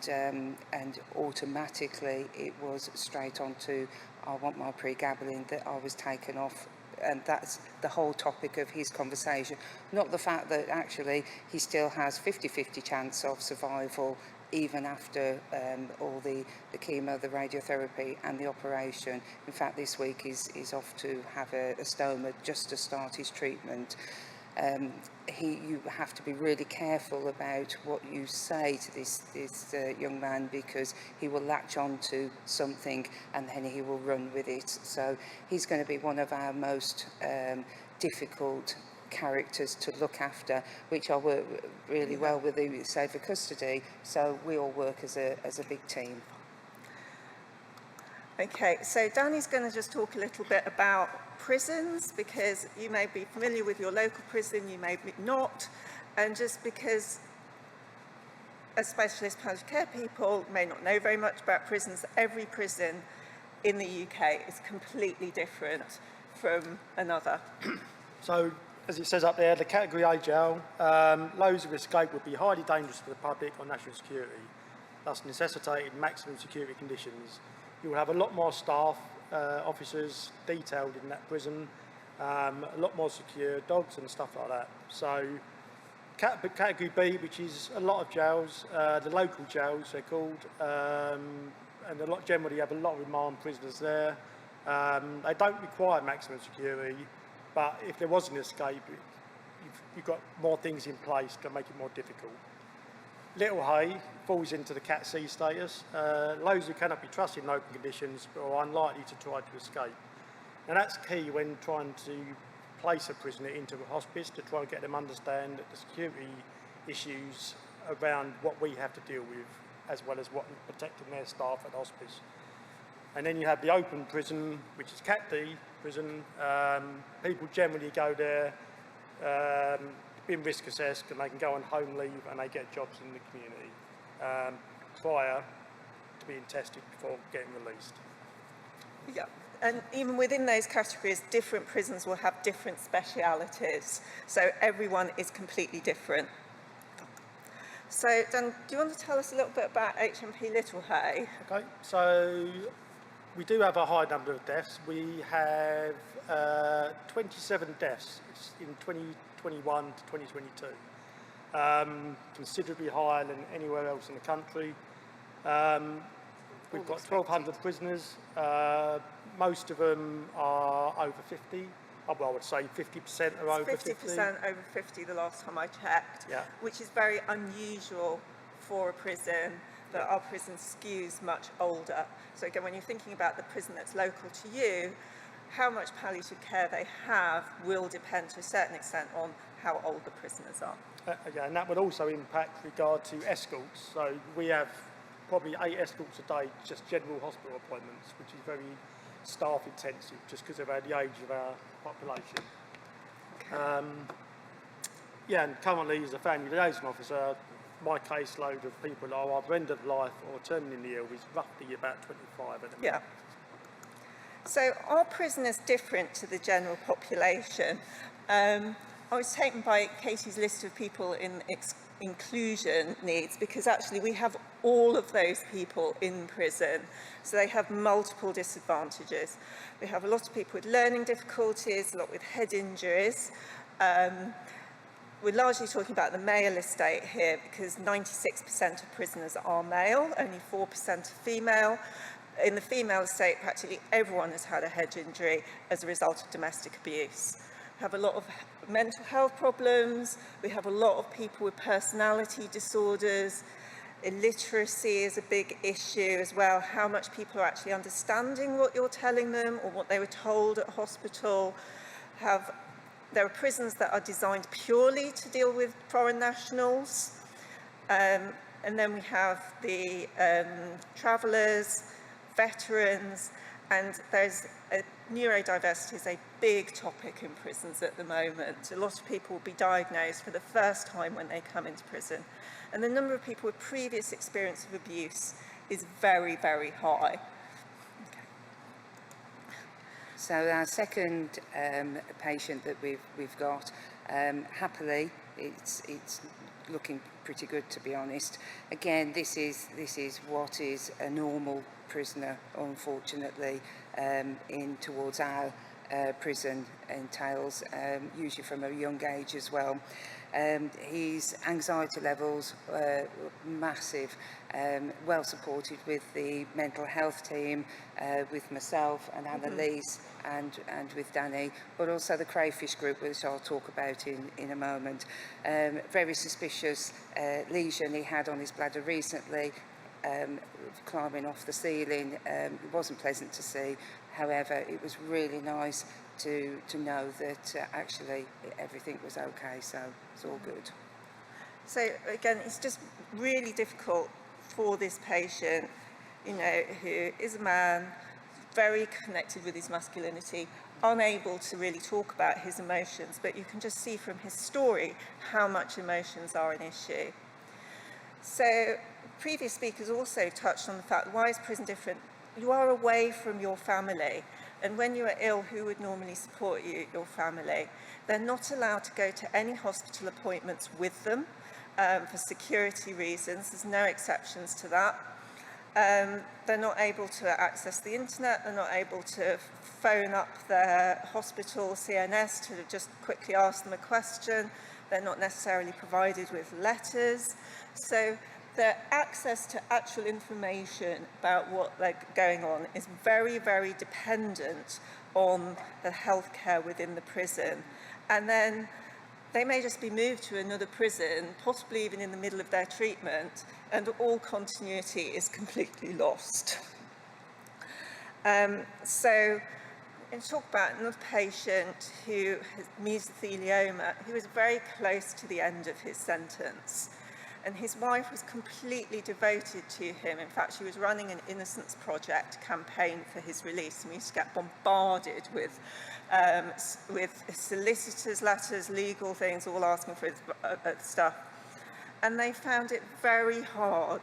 automatically it was straight on to, I want my pregabalin, that I was taken off. And that's the whole topic of his conversation, not the fact that actually he still has 50-50 chance of survival even after all the chemo, the radiotherapy and the operation. In fact, this week he's off to have a stoma just to start his treatment. You have to be really careful about what you say to this young man, because he will latch on to something and then he will run with it. So he's going to be one of our most difficult characters to look after, which I work really well with the Safer Custody, so we all work as a big team. Okay, so Danny's going to just talk a little bit about prisons, because you may be familiar with your local prison, you may be not, and just because as specialist palliative care people may not know very much about prisons, every prison in the UK is completely different from another. So, as it says up there, the category A jail, loads of escape would be highly dangerous to the public or national security, thus necessitating maximum security conditions. You will have a lot more staff, officers detailed in that prison, a lot more secure, dogs and stuff like that. So category B, which is a lot of jails, the local jails they're called, and generally have a lot of remand prisoners there. They don't require maximum security, but if there was an escape, you've got more things in place to make it more difficult. Littlehey falls into the Cat C status. Those who cannot be trusted in open conditions but are unlikely to try to escape. And that's key when trying to place a prisoner into a hospice, to try and get them to understand the security issues around what we have to deal with, as well as what protecting their staff at hospice. And then you have the open prison, which is Cat D, prison. People generally go there, being risk assessed, and they can go on home leave and they get jobs in the community prior to being tested before getting released. Yeah, and even within those categories, different prisons will have different specialities, so everyone is completely different. So, Dan, do you want to tell us a little bit about HMP Littlehey? Okay, so we do have a high number of deaths. We have 27 deaths in 2021 to 2022, considerably higher than anywhere else in the country. We've got 1,200 prisoners. Most of them are over 50. Well, I would say 50% are over 50. 50% over 50 the last time I checked, yeah. Which is very unusual for a prison, that our prison skews much older. So again, when you're thinking about the prison that's local to you, how much palliative care they have will depend to a certain extent on how old the prisoners are. Yeah, and that would also impact regard to escorts. So we have probably 8 escorts a day, just general hospital appointments, which is very staff intensive, just because of the age of our population. Okay. Yeah, and currently as a family liaison officer, my caseload of people that are either end of life or terminally ill is roughly about 25 at the moment. Yeah. So our prison is different to the general population. I was taken by Katie's list of people in inclusion needs, because actually we have all of those people in prison, so they have multiple disadvantages. We have a lot of people with learning difficulties, a lot with head injuries. We're largely talking about the male estate here, because 96% of prisoners are male, only 4% are female. In the female estate, practically everyone has had a head injury as a result of domestic abuse. We have a lot of mental health problems. We have a lot of people with personality disorders. Illiteracy is a big issue as well. How much people are actually understanding what you're telling them or what they were told at hospital. There are prisons that are designed purely to deal with foreign nationals. And then we have the travellers, veterans, and neurodiversity is a big topic in prisons at the moment. A lot of people will be diagnosed for the first time when they come into prison. And the number of people with previous experience of abuse is very, very high. Okay. So our second patient that we've got, happily, it's looking pretty good, to be honest. Again, this is what is a normal prisoner, unfortunately, in towards our prison entails, usually from a young age as well. His anxiety levels were massive, well supported with the mental health team, with myself and Annelise and with Danny, but also the crayfish group, which I'll talk about in a moment. Very suspicious lesion he had on his bladder recently, climbing off the ceiling. It wasn't pleasant to see. However, it was really nice to know that actually everything was okay, so it's all good. So again, it's just really difficult for this patient, you know, who is a man, very connected with his masculinity, unable to really talk about his emotions, but you can just see from his story how much emotions are an issue. So previous speakers also touched on the fact, why is prison different? You are away from your family, and when you are ill, who would normally support you? Your family. They're not allowed to go to any hospital appointments with them for security reasons. There's no exceptions to that. They're not able to access the internet. They're not able to phone up their hospital CNS to just quickly ask them a question. They're not necessarily provided with letters. So their access to actual information about what they're going on is very, very dependent on the healthcare within the prison. And then they may just be moved to another prison, possibly even in the middle of their treatment, and all continuity is completely lost. So, I'm talk about another patient who has mesothelioma, who was very close to the end of his sentence. And his wife was completely devoted to him. In fact, she was running an Innocence Project campaign for his release. And we used to get bombarded with solicitors' letters, legal things, all asking for his stuff. And they found it very hard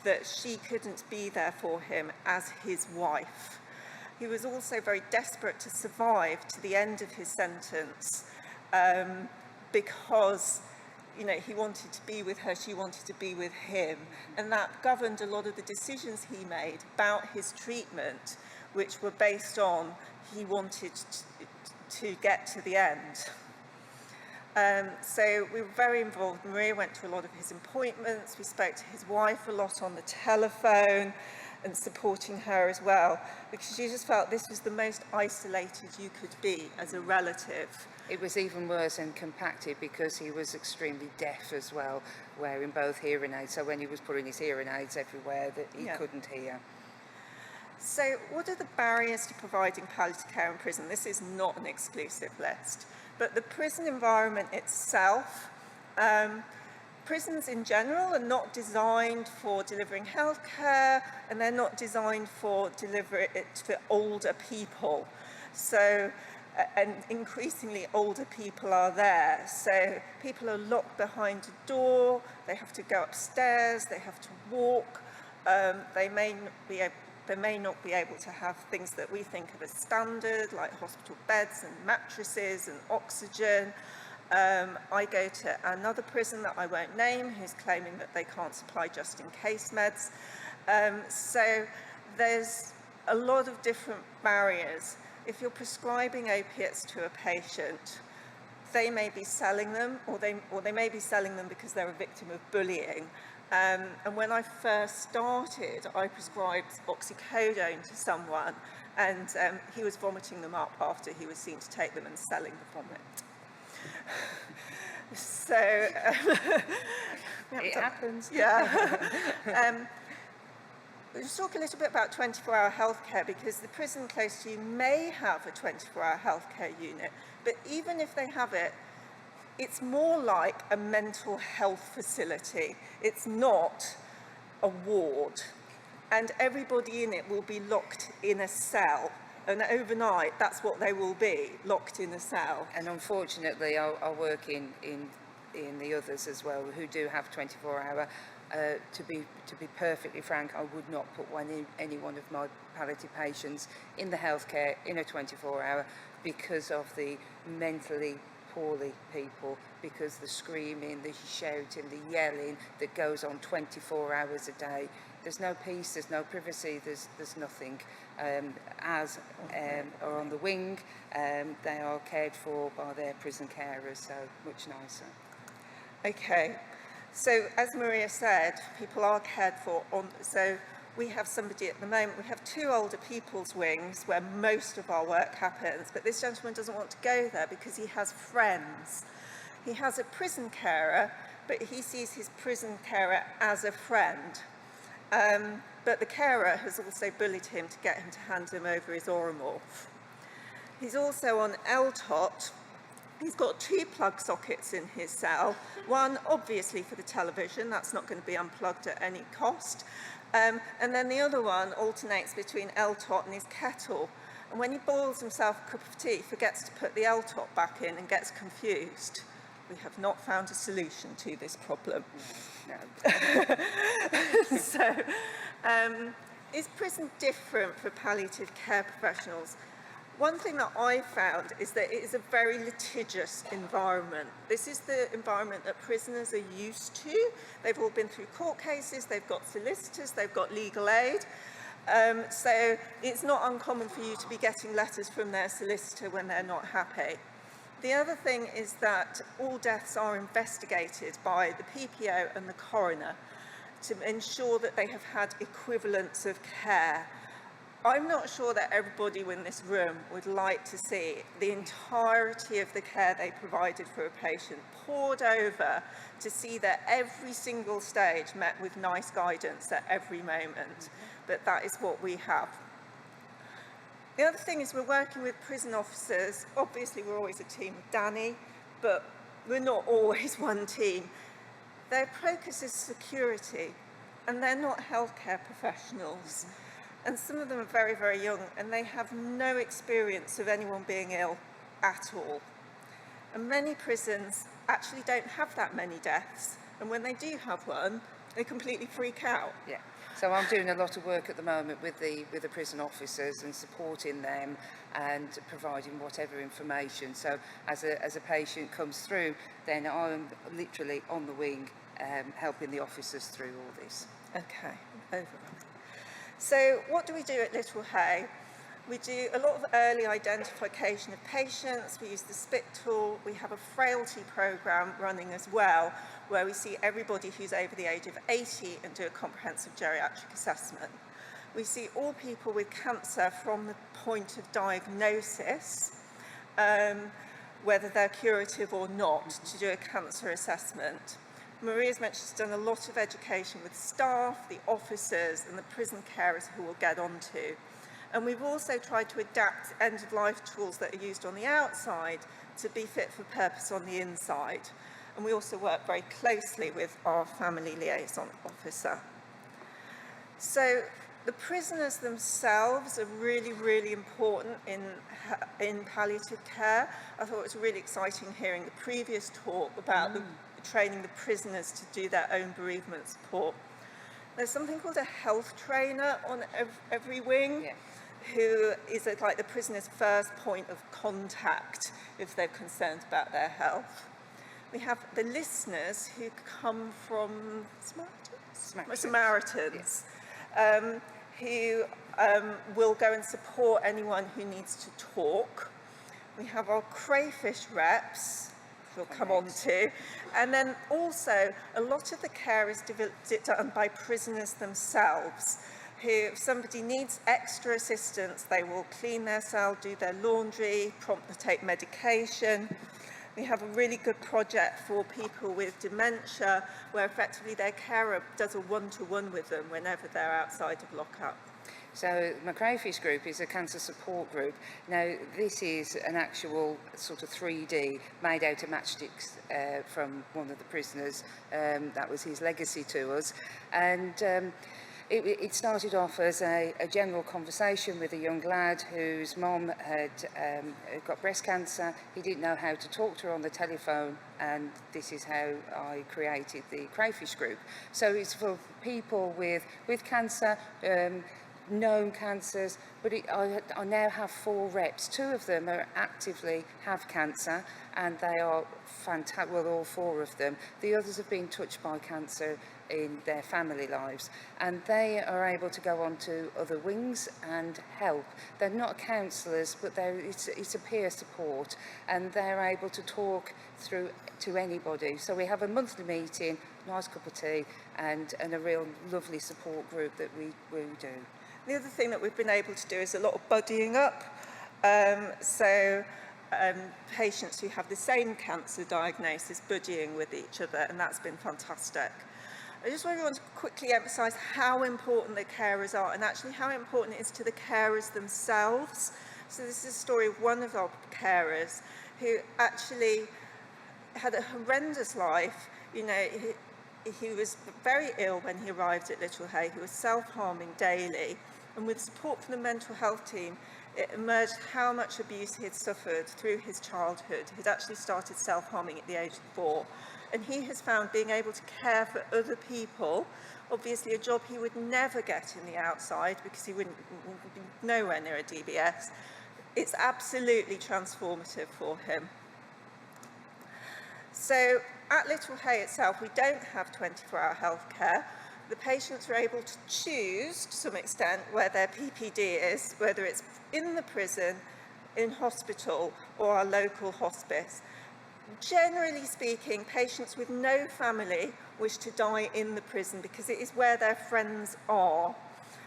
that she couldn't be there for him as his wife. He was also very desperate to survive to the end of his sentence because, you know, he wanted to be with her, she wanted to be with him. And that governed a lot of the decisions he made about his treatment, which were based on he wanted to get to the end. So we were very involved. Maria went to a lot of his appointments. We spoke to his wife a lot on the telephone and supporting her as well, because she just felt this was the most isolated you could be as a relative. It was even worse and compacted because he was extremely deaf as well, wearing both hearing aids. So when he was putting his hearing aids everywhere, that he couldn't hear. So what are the barriers to providing palliative care in prison? This is not an exclusive list, but the prison environment itself, prisons in general are not designed for delivering healthcare, and they're not designed for delivering it for older people. So, and increasingly older people are there. So people are locked behind a door, they have to go upstairs, they have to walk, they may not be able to have things that we think of as standard, like hospital beds and mattresses and oxygen. I go to another prison that I won't name, who's claiming that they can't supply just-in-case meds. So there's a lot of different barriers. If you're prescribing opiates to a patient, they may be selling them, or they may be selling them because they're a victim of bullying. And when I first started, I prescribed oxycodone to someone, and he was vomiting them up after he was seen to take them and selling the vomit. So it happens. Yeah. We'll talk a little bit about 24-hour healthcare, because the prison close to you may have a 24-hour healthcare unit, but even if they have it, it's more like a mental health facility. It's not a ward, and everybody in it will be locked in a cell. And overnight, that's what they will be, locked in a cell. And unfortunately, I work in the others as well, who do have 24-hour. To be perfectly frank, I would not put any one of my palliative patients in the healthcare in a 24-hour because of the mentally poorly people, because the screaming, the shouting, the yelling that goes on 24 hours a day. There's no peace, there's no privacy, there's nothing. As are on the wing, they are cared for by their prison carers, so much nicer. Okay, so as Maria said, people are cared for so we have somebody at the moment, we have 2 older people's wings where most of our work happens, but this gentleman doesn't want to go there because he has friends. He has a prison carer, but he sees his prison carer as a friend. But the carer has also bullied him to get him to hand him over his Oromorph. He's also on LTOT. He's got 2 plug sockets in his cell. One, obviously, for the television. That's not going to be unplugged at any cost. And then the other one alternates between LTOT and his kettle. And when he boils himself a cup of tea, he forgets to put the LTOT back in and gets confused. We have not found a solution to this problem. No. So, is prison different for palliative care professionals? One thing that I found is that it is a very litigious environment. This is the environment that prisoners are used to. They've all been through court cases, they've got solicitors, they've got legal aid. So it's not uncommon for you to be getting letters from their solicitor when they're not happy. The other thing is that all deaths are investigated by the PPO and the coroner to ensure that they have had equivalence of care. I'm not sure that everybody in this room would like to see the entirety of the care they provided for a patient poured over to see that every single stage met with nice guidance at every moment, but that is what we have. The other thing is we're working with prison officers. Obviously, we're always a team with Danny, but we're not always one team. Their focus is security, and they're not healthcare professionals. And some of them are very, very young, and they have no experience of anyone being ill at all. And many prisons actually don't have that many deaths, and when they do have one, they completely freak out. Yeah. So I'm doing a lot of work at the moment with the prison officers and supporting them and providing whatever information. So as a patient comes through, then I'm literally on the wing helping the officers through all this. Okay, over. So what do we do at Littlehey? We do a lot of early identification of patients. We use the SPIT tool. We have a frailty programme running as well, where we see everybody who's over the age of 80 and do a comprehensive geriatric assessment. We see all people with cancer from the point of diagnosis, whether they're curative or not, to do a cancer assessment. Maria's mentioned she's done a lot of education with staff, the officers and the prison carers who we'll get onto. And we've also tried to adapt end-of-life tools that are used on the outside to be fit for purpose on the inside. And we also work very closely with our family liaison officer. So the prisoners themselves are really, really important in palliative care. I thought it was really exciting hearing the previous talk about training the prisoners to do their own bereavement support. There's something called a health trainer on every wing, who is like the prisoner's first point of contact if they're concerned about their health. We have the listeners who come from Samaritans, who will go and support anyone who needs to talk. We have our crayfish reps, we'll come on to, and then also a lot of the care is done by prisoners themselves, who, if somebody needs extra assistance, they will clean their cell, do their laundry, prompt to take medication. We have a really good project for people with dementia, where effectively their carer does a one-to-one with them whenever they're outside of lockup. So the Crayfish group is a cancer support group. Now this is an actual sort of 3D made out of matchsticks from one of the prisoners. That was his legacy to us. And it started off as a general conversation with a young lad whose mum had got breast cancer. He didn't know how to talk to her on the telephone, and this is how I created the Crayfish group. So it's for people with cancer, known cancers, but I now have 4 reps. 2 of them are actively have cancer, and they are fantastic. Well, all 4 of them. The others have been touched by cancer in their family lives, and they are able to go on to other wings and help. They're not counsellors, but it's a peer support, and they're able to talk through to anybody. So we have a monthly meeting, nice cup of tea, and a real lovely support group that we do. The other thing that we've been able to do is a lot of buddying up. Patients who have the same cancer diagnosis buddying with each other, and that's been fantastic. I just really want to quickly emphasise how important the carers are, and actually how important it is to the carers themselves. So this is a story of one of our carers who actually had a horrendous life. You know, he was very ill when he arrived at Littlehey. He was self-harming daily, and with support from the mental health team, it emerged how much abuse he had suffered through his childhood. He'd actually started self-harming at the age of 4. And he has found being able to care for other people, obviously a job he would never get in the outside because he wouldn't be nowhere near a DBS. It's absolutely transformative for him. So at Littlehey itself, we don't have 24-hour healthcare. The patients are able to choose, to some extent, where their PPD is, whether it's in the prison, in hospital, or our local hospice. Generally speaking, patients with no family wish to die in the prison because it is where their friends are.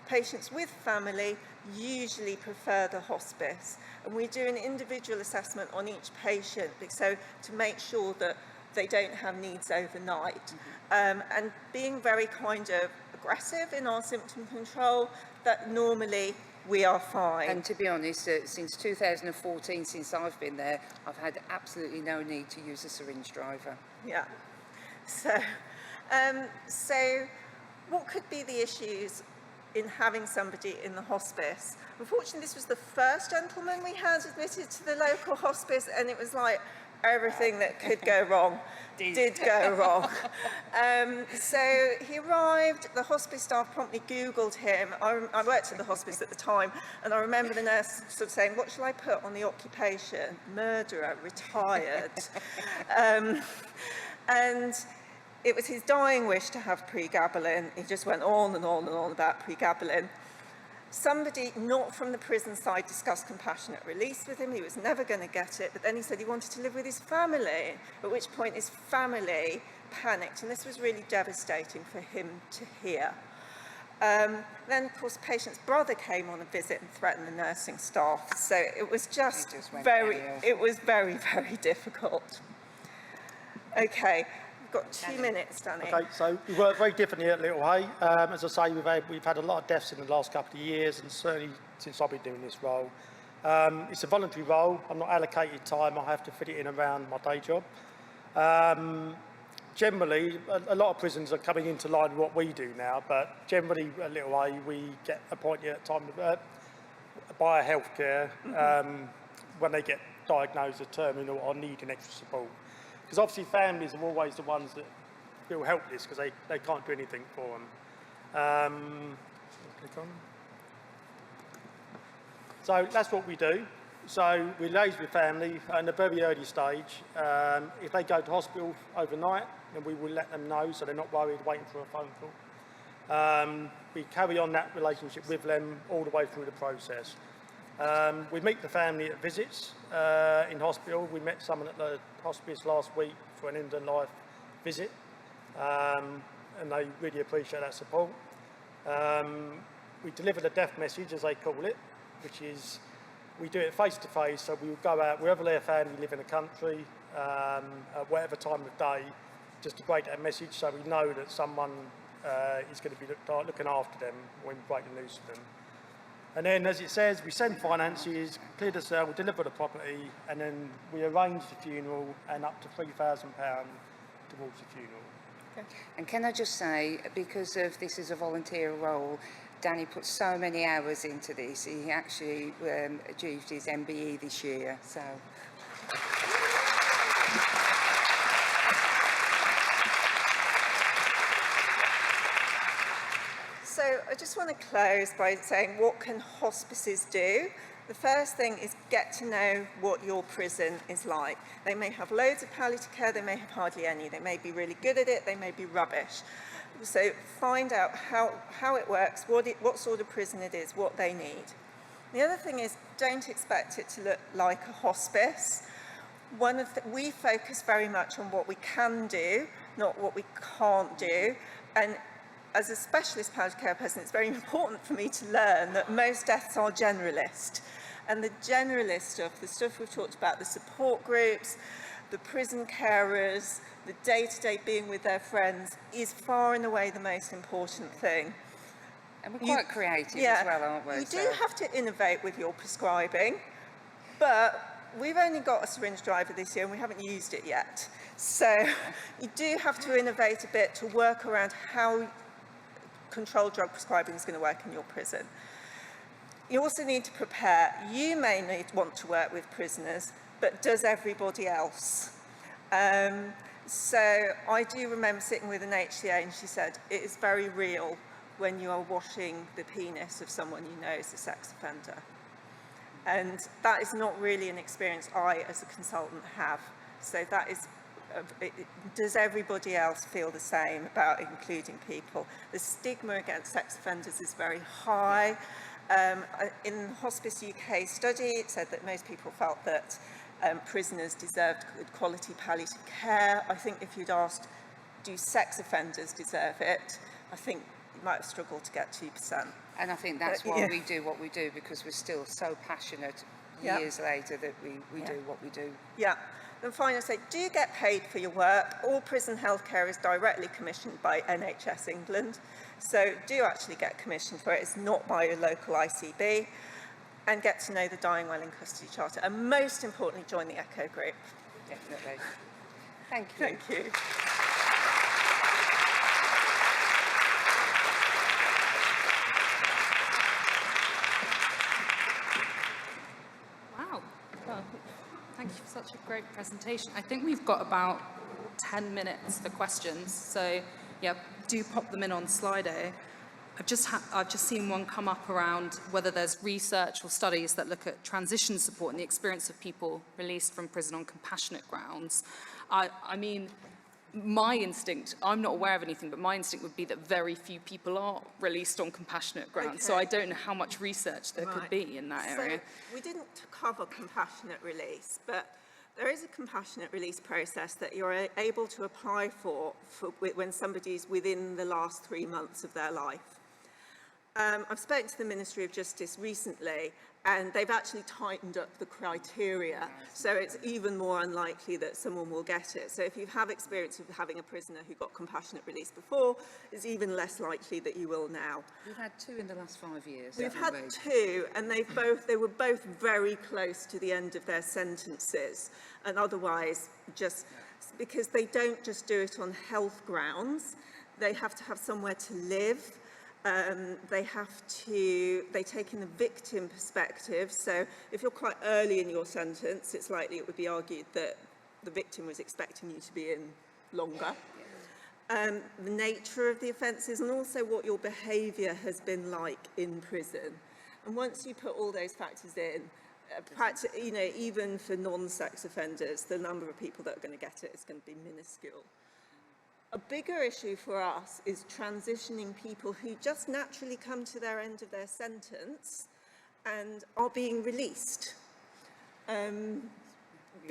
Patients with family usually prefer the hospice, and we do an individual assessment on each patient so to make sure that they don't have needs overnight. And being very kind of aggressive in our symptom control, that normally we are fine. And to be honest, since 2014, since I've been there, I've had absolutely no need to use a syringe driver. Yeah. So, So what could be the issues in having somebody in the hospice? Unfortunately, this was the first gentleman we had admitted to the local hospice, and it was like everything that could go wrong did go wrong. So he arrived, the hospice staff promptly Googled him. I worked at the hospice at the time, and I remember the nurse sort of saying, what shall I put on the occupation? Murderer, retired. And it was his dying wish to have pregabalin. He just went on and on and on about pregabalin. Somebody not from the prison side discussed compassionate release with him. He was never going to get it, but then he said he wanted to live with his family, at which point his family panicked, and this was really devastating for him to hear. Then, of course, the patient's brother came on a visit and threatened the nursing staff, so it was just very, very difficult. Okay. Got 2 minutes, Danny. Okay, so we work very differently at Littlehey. As I say, we've had a lot of deaths in the last couple of years, and certainly since I've been doing this role. It's a voluntary role. I'm not allocated time. I have to fit it in around my day job. Generally, a lot of prisons are coming into line with what we do now, but generally at Littlehey, we get appointed at time by healthcare when they get diagnosed as terminal or needing extra support. Because obviously families are always the ones that feel helpless because they can't do anything for them. Click on. So that's what we do. So we liaise with family in a very early stage. If they go to hospital overnight, then we will let them know so they're not worried waiting for a phone call. We carry on that relationship with them all the way through the process. We meet the family at visits in hospital. We met someone at the hospice last week for an end-of-life visit, and they really appreciate that support. We deliver the death message, as they call it, which is we do it face-to-face, so we will go out wherever their family live in the country, at whatever time of day, just to break that message so we know that someone is going to be looking after them when we break the news to them. And then, as it says, we send finances, clear the cell, we deliver the property, and then we arrange the funeral and up to £3,000 towards the funeral. Okay. And can I just say, because of this is a volunteer role, Danny put so many hours into this. He actually achieved his MBE this year. So. So I just want to close by saying, what can hospices do? The first thing is get to know what your prison is like. They may have loads of palliative care, they may have hardly any. They may be really good at it, they may be rubbish. So find out how it works, what sort of prison it is, what they need. The other thing is, don't expect it to look like a hospice. We focus very much on what we can do, not what we can't do. And as a specialist palliative care person, it's very important for me to learn that most deaths are generalist. And the generalist stuff, the stuff we've talked about, the support groups, the prison carers, the day-to-day being with their friends, is far and away the most important thing. And we're quite creative as well, aren't we? You do have to innovate with your prescribing, but we've only got a syringe driver this year and we haven't used it yet. So you do have to innovate a bit to work around how controlled drug prescribing is going to work in your prison. You also need to prepare. You may want to work with prisoners, but does everybody else? So I do remember sitting with an HCA and she said, it is very real when you are washing the penis of someone you know is a sex offender. And that is not really an experience I, as a consultant, have. So that is, does everybody else feel the same about including people? The stigma against sex offenders is very high. In the Hospice UK study, it said that most people felt that prisoners deserved good quality palliative care. I think if you'd asked, do sex offenders deserve it, I think you might have struggled to get 2%. And I think that's why we do what we do, because we're still so passionate years later that we do what we do. Yeah. And finally, say, do you get paid for your work? All prison healthcare is directly commissioned by NHS England. So do actually get commissioned for it. It's not by a local ICB. And get to know the Dying Well in Custody Charter. And most importantly, join the ECHO group. Definitely. Thank you. Thank you. great presentation. I think we've got about 10 minutes for questions, so yeah, do pop them in on Slido. I've just seen one come up around whether there's research or studies that look at transition support and the experience of people released from prison on compassionate grounds. I mean, my instinct, I'm not aware of anything, but my instinct would be that very few people are released on compassionate grounds. Okay. So I don't know how much research there could be in that area. So we didn't cover compassionate release, but there is a compassionate release process that you're able to apply for when somebody's within the last 3 months of their life. I've spoken to the Ministry of Justice recently, and they've actually tightened up the criteria, so it's even more unlikely that someone will get it. So if you have experience of having a prisoner who got compassionate release before, it's even less likely that you will now. We've had 2 in the last 5 years. We've had 2, and they were both very close to the end of their sentences, and otherwise just because they don't just do it on health grounds, they have to have somewhere to live. They take in the victim perspective, so if you're quite early in your sentence, it's likely it would be argued that the victim was expecting you to be in longer. The nature of the offences and also what your behaviour has been like in prison. And once you put all those factors in, you know, even for non-sex offenders, the number of people that are going to get it is going to be minuscule. A bigger issue for us is transitioning people who just naturally come to their end of their sentence and are being released. We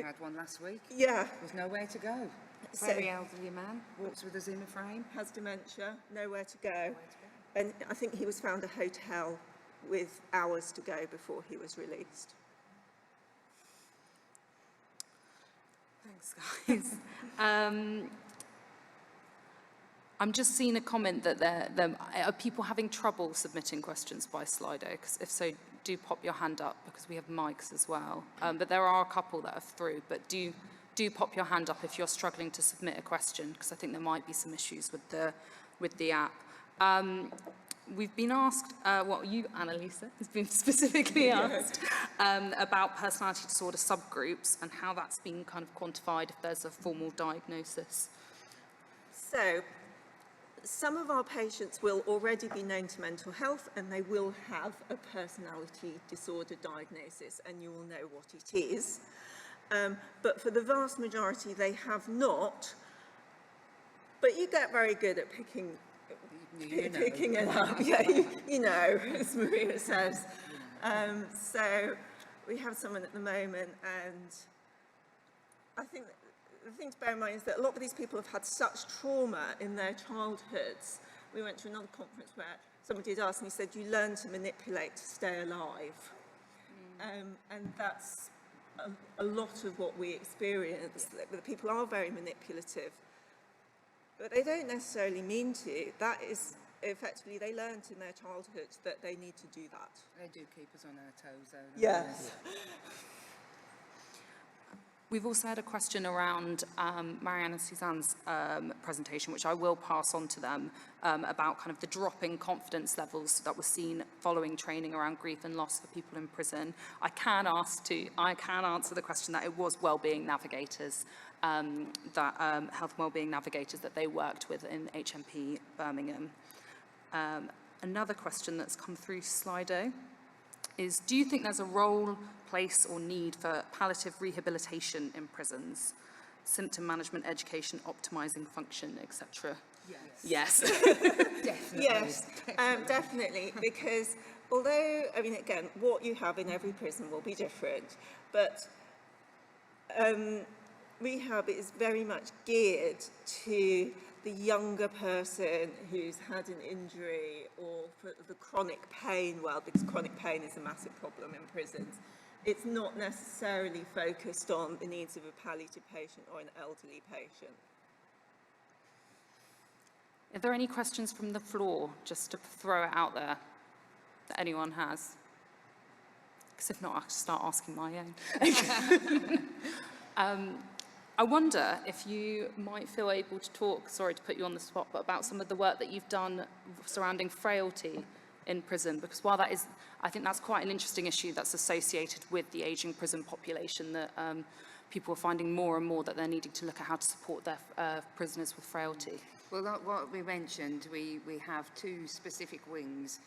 had one last week. Yeah. There's nowhere to go. Very elderly man, walks with a Zimmer frame. Has dementia, nowhere to go. And I think he was found a hotel with hours to go before he was released. Thanks, guys. I'm just seeing a comment that there are people having trouble submitting questions by Slido, because if so, do pop your hand up, because we have mics as well. But there are a couple that are through, but do pop your hand up if you're struggling to submit a question, because I think there might be some issues with the app. We've been asked, you, Annelise, has been specifically asked about personality disorder subgroups and how that's been kind of quantified if there's a formal diagnosis. So, some of our patients will already be known to mental health and they will have a personality disorder diagnosis, and you will know what it is. But for the vast majority, they have not. But you get very good at picking it up. Yeah, you know, as Maria says. So we have someone at the moment, and I think the thing to bear in mind is that a lot of these people have had such trauma in their childhoods. We went to another conference where somebody had asked, and he said, you learn to manipulate to stay alive. And that's a lot of what we experience. The people are very manipulative, but they don't necessarily mean to. That is, effectively, they learned in their childhood that they need to do that. They do keep us on our toes, though. Yes. We've also had a question around Marianne and Suzanne's presentation, which I will pass on to them, about kind of the drop in confidence levels that were seen following training around grief and loss for people in prison. I can answer the question that it was wellbeing navigators, health and wellbeing navigators that they worked with in HMP Birmingham. Another question that's come through Slido is, do you think there's a role, place or need for palliative rehabilitation in prisons? Symptom management, education, optimising function, etc. Yes. Definitely. Yes, definitely, because although, I mean, again, what you have in every prison will be different, but rehab is very much geared to the younger person who's had an injury, or for the chronic pain, well, because chronic pain is a massive problem in prisons. It's not necessarily focused on the needs of a palliative patient or an elderly patient. Are there any questions from the floor, just to throw it out there, that anyone has? Because if not, I'll start asking my own. I wonder if you might feel able to talk, sorry to put you on the spot, but about some of the work that you've done surrounding frailty in prison, because while that is, I think that's quite an interesting issue that's associated with the ageing prison population that people are finding more and more that they're needing to look at how to support their prisoners with frailty. Well, like what we mentioned, we have two specific wings,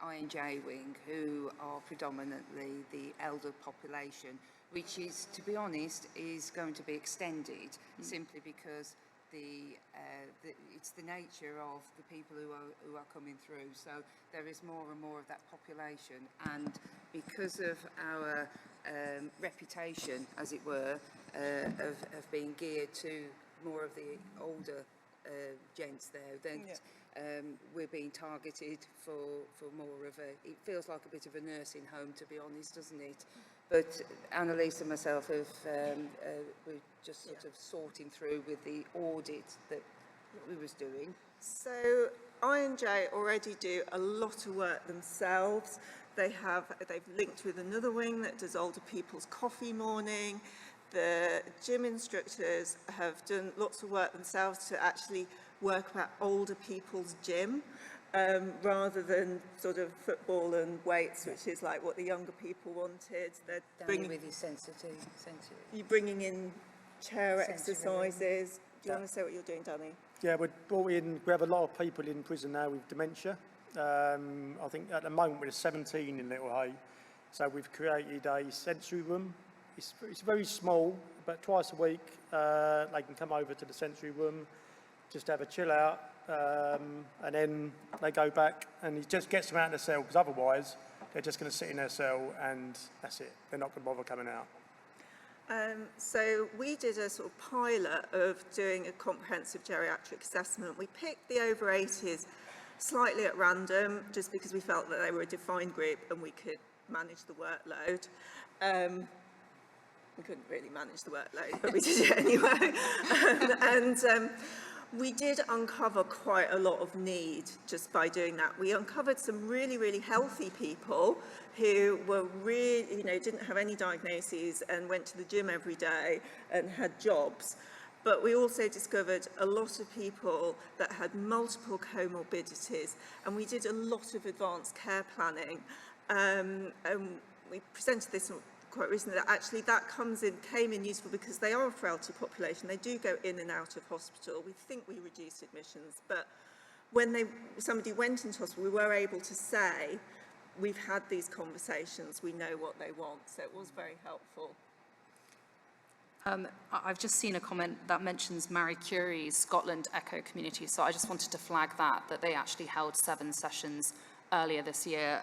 I&J wing, who are predominantly the elder population, which is, to be honest, is going to be extended simply because it's the nature of the people who are coming through. So there is more and more of that population, and because of our reputation, as it were, of being geared to more of the older gents there, then we're being targeted for more of a, it feels like a bit of a nursing home, to be honest, doesn't it? But Annelise and myself we're just sort of sorting through with the audit that we was doing. So I&J already do a lot of work themselves. They've linked with another wing that does older people's coffee morning. The gym instructors have done lots of work themselves to actually work about older people's gym, rather than sort of football and weights, which is like what the younger people wanted. They're bringing with his sensitive. You're bringing in chair exercises. Do you want to say what you're doing, Danny? Yeah, we have a lot of people in prison now with dementia. I think at the moment we're 17 in Littlehey, so we've created a sensory room. It's very small, but twice a week they can come over to the sensory room, just have a chill out, and then they go back, and it just gets them out of the cell, because otherwise they're just going to sit in their cell and that's it. They're not going to bother coming out. So we did a sort of pilot of doing a comprehensive geriatric assessment. We picked the over 80s slightly at random, just because we felt that they were a defined group and we could manage the workload. We couldn't really manage the workload, but we did it anyway. And we did uncover quite a lot of need just by doing that. We uncovered some really, really healthy people who were really, didn't have any diagnoses and went to the gym every day and had jobs. But we also discovered a lot of people that had multiple comorbidities, and we did a lot of advanced care planning. And we presented this quite recently, that actually that came in useful because they are a frailty population. They do go in and out of hospital. We think we reduced admissions, but when somebody went into hospital, we were able to say, we've had these conversations, we know what they want. So it was very helpful. I've just seen a comment that mentions Marie Curie's Scotland Echo community, so I just wanted to flag that they actually held 7 sessions earlier this year,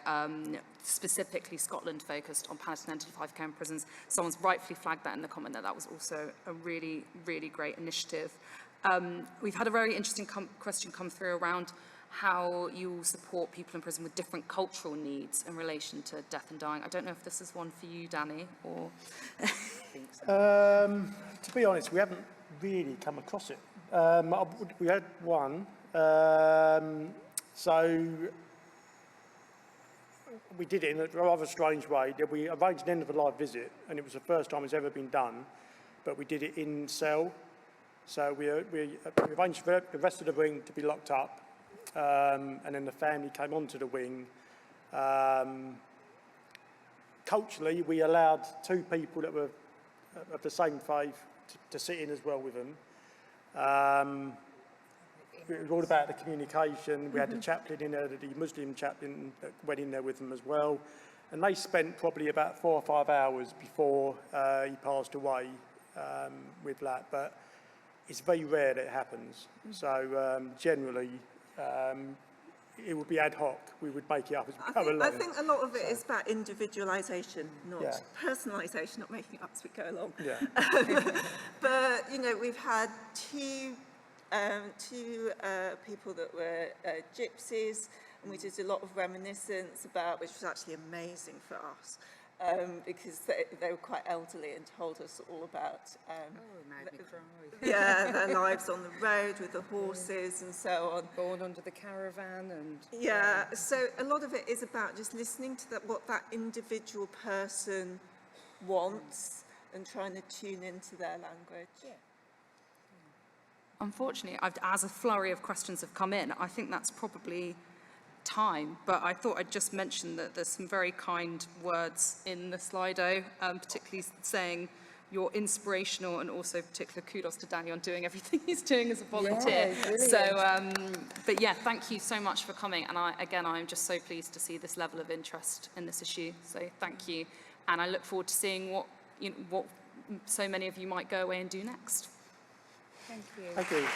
specifically Scotland focused on palliative and end-of-life care in prisons. Someone's rightfully flagged that in the comment that was also a really, really great initiative. We've had a very interesting question come through around how you support people in prison with different cultural needs in relation to death and dying. I don't know if this is one for you, Danny, or... To be honest, we haven't really come across it. We had one, so we did it in a rather strange way. We arranged an end-of-a-life visit, and it was the first time it's ever been done, but we did it in cell. So we arranged for the rest of the wing to be locked up, and then the family came onto the wing. Culturally, we allowed 2 people that were of the same faith to sit in as well with them. It was all about the communication. We had the chaplain in there, the Muslim chaplain that went in there with them as well. And they spent probably about 4 or 5 hours before he passed away with that. But it's very rare that it happens. So generally, it would be ad hoc. We would make it up as we go along. I think a lot of it is about individualisation, not personalisation, not making it up as we go along. Yeah. But, we've had two people that were gypsies, and we did a lot of reminiscence about, which was actually amazing for us, because they were quite elderly and told us all about it made me cry. their lives on the road with the horses and so on. Born under the caravan and... Yeah, so a lot of it is about just listening to what that individual person wants and trying to tune into their language. Yeah. Unfortunately, as a flurry of questions have come in, I think that's probably time, but I thought I'd just mention that there's some very kind words in the Slido, particularly saying you're inspirational, and also particular kudos to Danny on doing everything he's doing as a volunteer. But yeah, thank you so much for coming. And I'm just so pleased to see this level of interest in this issue. So thank you. And I look forward to seeing what so many of you might go away and do next. Thank you. Thank you.